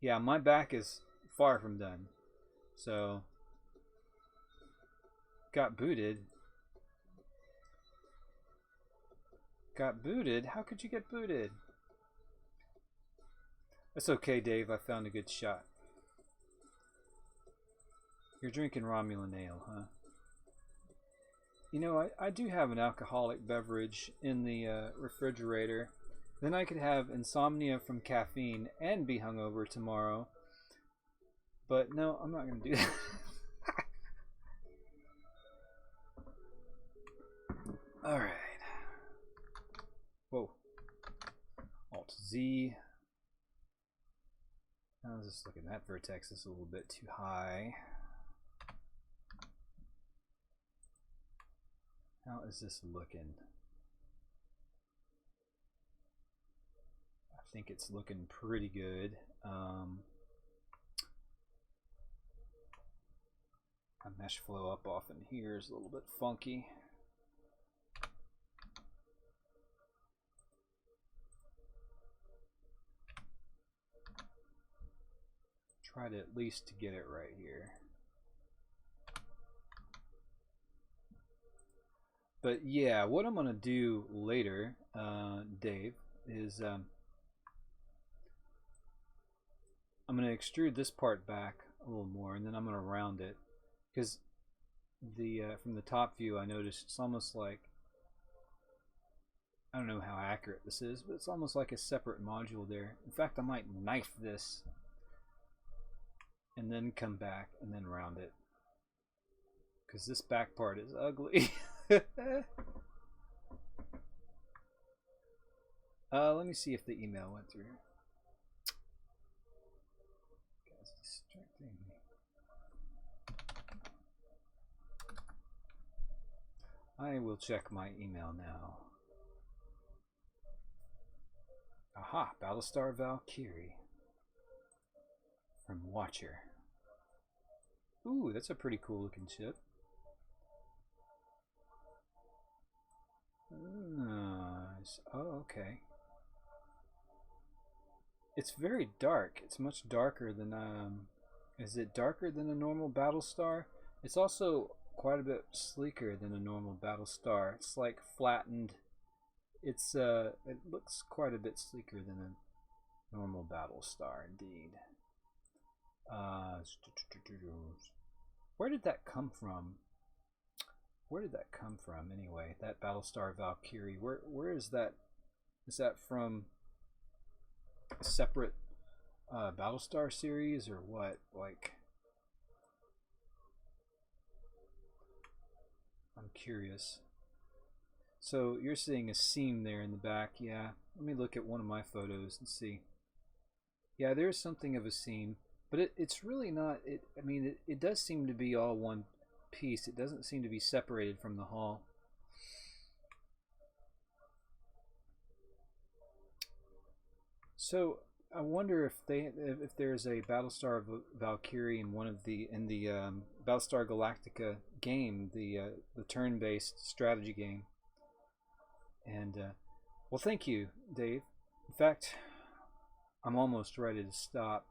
Yeah, my back is far from done. So, got booted. Got booted? How could you get booted? That's okay, Dave. I found a good shot. You're drinking Romulan ale, huh? You know, I do have an alcoholic beverage in the refrigerator. Then I could have insomnia from caffeine and be hungover tomorrow. But no, I'm not going to do that. Alright. Whoa. Alt Z. I was just looking, that vertex is a little bit too high. How is this looking? I think it's looking pretty good. My mesh flow up off in here is a little bit funky. Try to at least to get it right here. But yeah, what I'm gonna do later, Dave, is I'm gonna extrude this part back a little more, and then I'm gonna round it, because the from the top view I noticed it's almost like, I don't know how accurate this is, but it's almost like a separate module there. In fact, I might knife this and then come back and then round it, because this back part is ugly. Let me see if the email went through. That's distracting me. I will check my email now. Aha, Battlestar Valkyrie from Watcher. Ooh, that's a pretty cool looking ship. Nice. Oh, okay. It's very dark. It's much darker than is it darker than a normal Battlestar? It's also quite a bit sleeker than a normal Battlestar. It's like flattened. It's it looks quite a bit sleeker than a normal Battlestar indeed. Where did that come from? Where did that come from anyway? That Battlestar Valkyrie. Where is that? Is that from a separate Battlestar series or what? Like, I'm curious. So you're seeing a seam there in the back. Yeah, let me look at one of my photos and see. Yeah, there's something of a seam, but it's really not. I mean, it does seem to be all one piece. It doesn't seem to be separated from the hull. So I wonder if there's a Battlestar Valkyrie in one of the Battlestar Galactica game, the turn-based strategy game. And well, thank you, Dave. In fact, I'm almost ready to stop.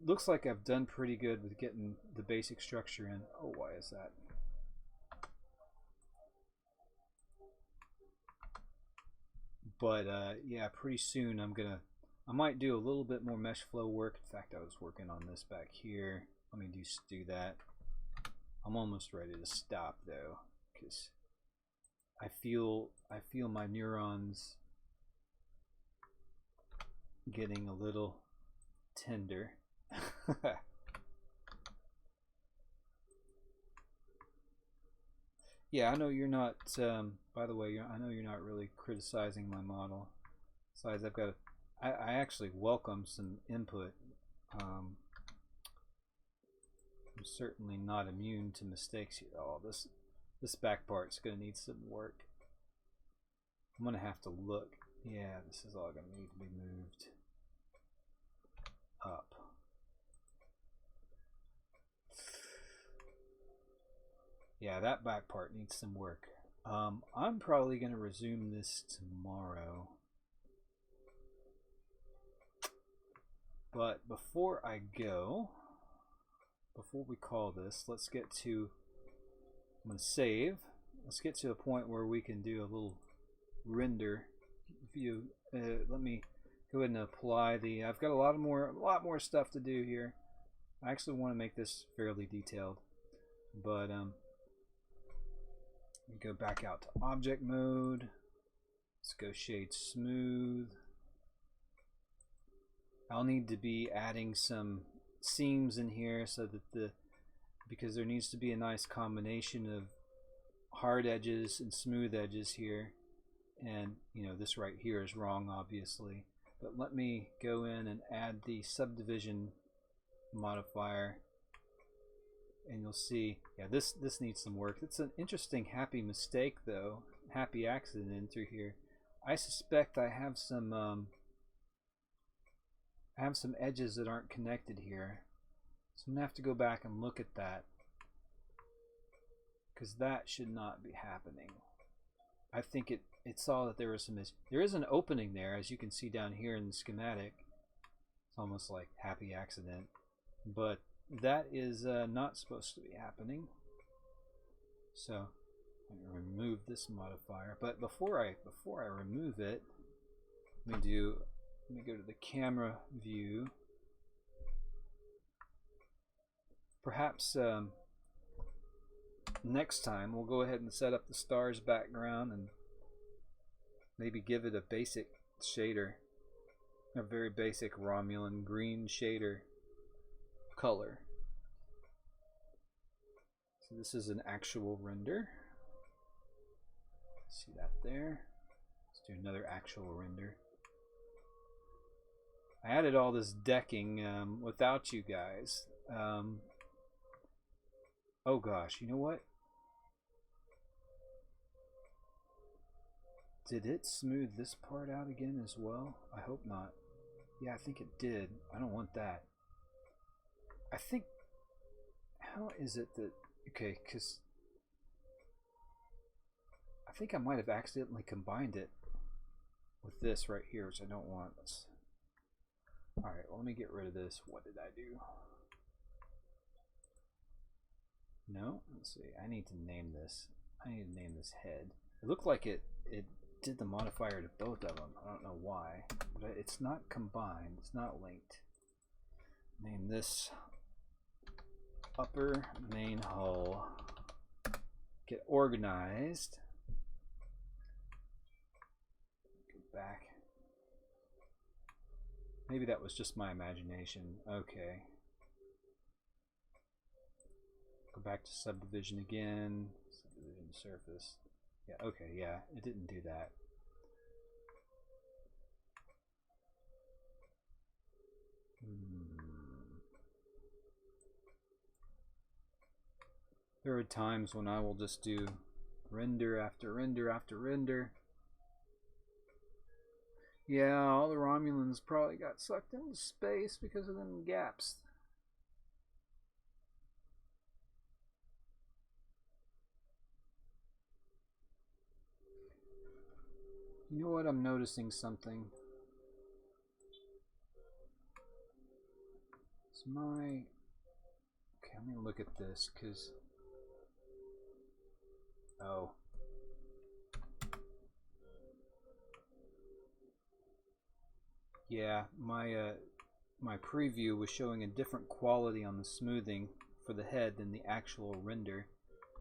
Looks like I've done pretty good with getting the basic structure in. Oh, why is that? But yeah, pretty soon I might do a little bit more mesh flow work. In fact, I was working on this back here. Let me just do that. I'm almost ready to stop though, because I feel my neurons getting a little tender. Yeah, I know you're not. By the way, I know you're not really criticizing my model. Besides, I actually welcome some input. I'm certainly not immune to mistakes here. Oh, this back part's gonna need some work. I'm gonna have to look. Yeah, this is all gonna need to be moved up. Yeah, that back part needs some work. I'm probably going to resume this tomorrow. But before I go, before we call this, let's get to, I'm going to save. Let's get to a point where we can do a little render view. Let me go ahead and apply the, I've got a lot more stuff to do here. I actually want to make this fairly detailed, but go back out to object mode. Let's go shade smooth. I'll need to be adding some seams in here so that because there needs to be a nice combination of hard edges and smooth edges here. And you know, this right here is wrong obviously, but let me go in and add the subdivision modifier. And you'll see, yeah, this needs some work. It's an interesting happy mistake though, happy accident in through here. I suspect I have some edges that aren't connected here, so I'm gonna have to go back and look at that, because that should not be happening. I think it saw that there was there is an opening there, as you can see down here in the schematic. It's almost like happy accident, but that is not supposed to be happening. So I'm going to remove this modifier. But before I remove it, let me go to the camera view. Perhaps next time we'll go ahead and set up the stars background and maybe give it a basic shader, a very basic Romulan green shader color. So this is an actual render. See that there? Let's do another actual render. I added all this decking without you guys. Oh gosh, you know what? Did it smooth this part out again as well? I hope not. Yeah, I think it did. I don't want that. I think... How is it that... Okay, because... I think I might have accidentally combined it with this right here, which I don't want. Alright, well, let me get rid of this. What did I do? No? Let's see. I need to name this. I need to name this head. It looked like it did the modifier to both of them. I don't know why. But it's not combined. It's not linked. Name this upper main hull. Get organized. Go back. Maybe that was just my imagination. Okay. Go back to subdivision again. Subdivision surface. Yeah, okay, yeah, it didn't do that. There are times when I will just do render after render after render. Yeah, all the Romulans probably got sucked into space because of them gaps. You know what? I'm noticing something. It's my... Okay, I'm gonna look at this, because... Oh. Yeah, my preview was showing a different quality on the smoothing for the head than the actual render.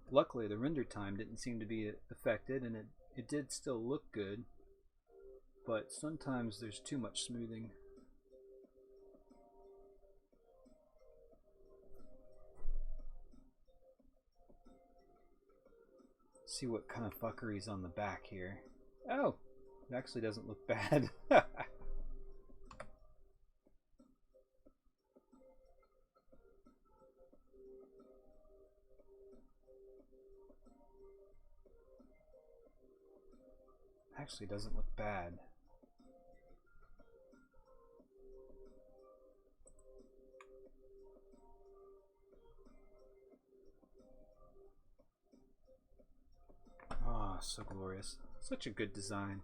Luckily, the render time didn't seem to be affected, and it did still look good. But sometimes there's too much smoothing. Let's see what kind of fuckery's on the back here. Oh, it actually doesn't look bad. Actually doesn't look bad. Oh, so glorious. Such a good design.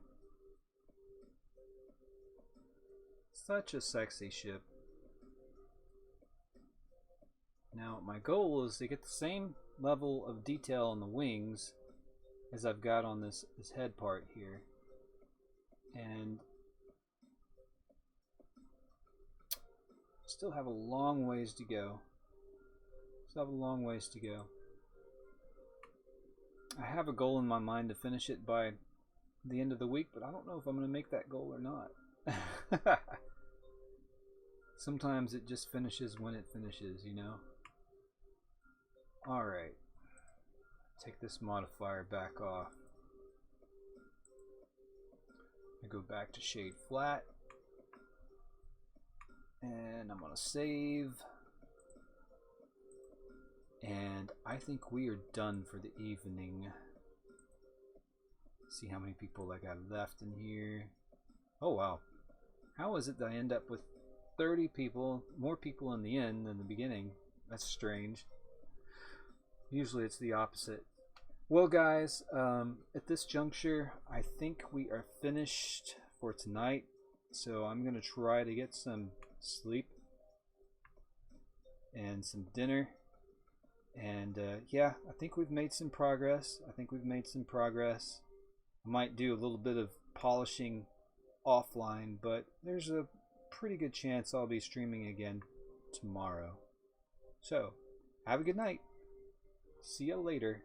Such a sexy ship. Now, my goal is to get the same level of detail on the wings as I've got on this head part here. And still have a long ways to go. Still have a long ways to go. I have a goal in my mind to finish it by the end of the week, but I don't know if I'm going to make that goal or not. Sometimes it just finishes when it finishes, you know? Alright. Take this modifier back off. I go back to shade flat. And I'm going to save. And I think we are done for the evening. See how many people I got left in here. Oh wow. How is it that I end up with 30 people, more people in the end than the beginning? That's strange. Usually it's the opposite. Well guys, at this juncture, I think we are finished for tonight. So I'm going to try to get some sleep and some dinner. And yeah, I think we've made some progress. I might do a little bit of polishing offline, but there's a pretty good chance I'll be streaming again tomorrow. So, have a good night. See you later.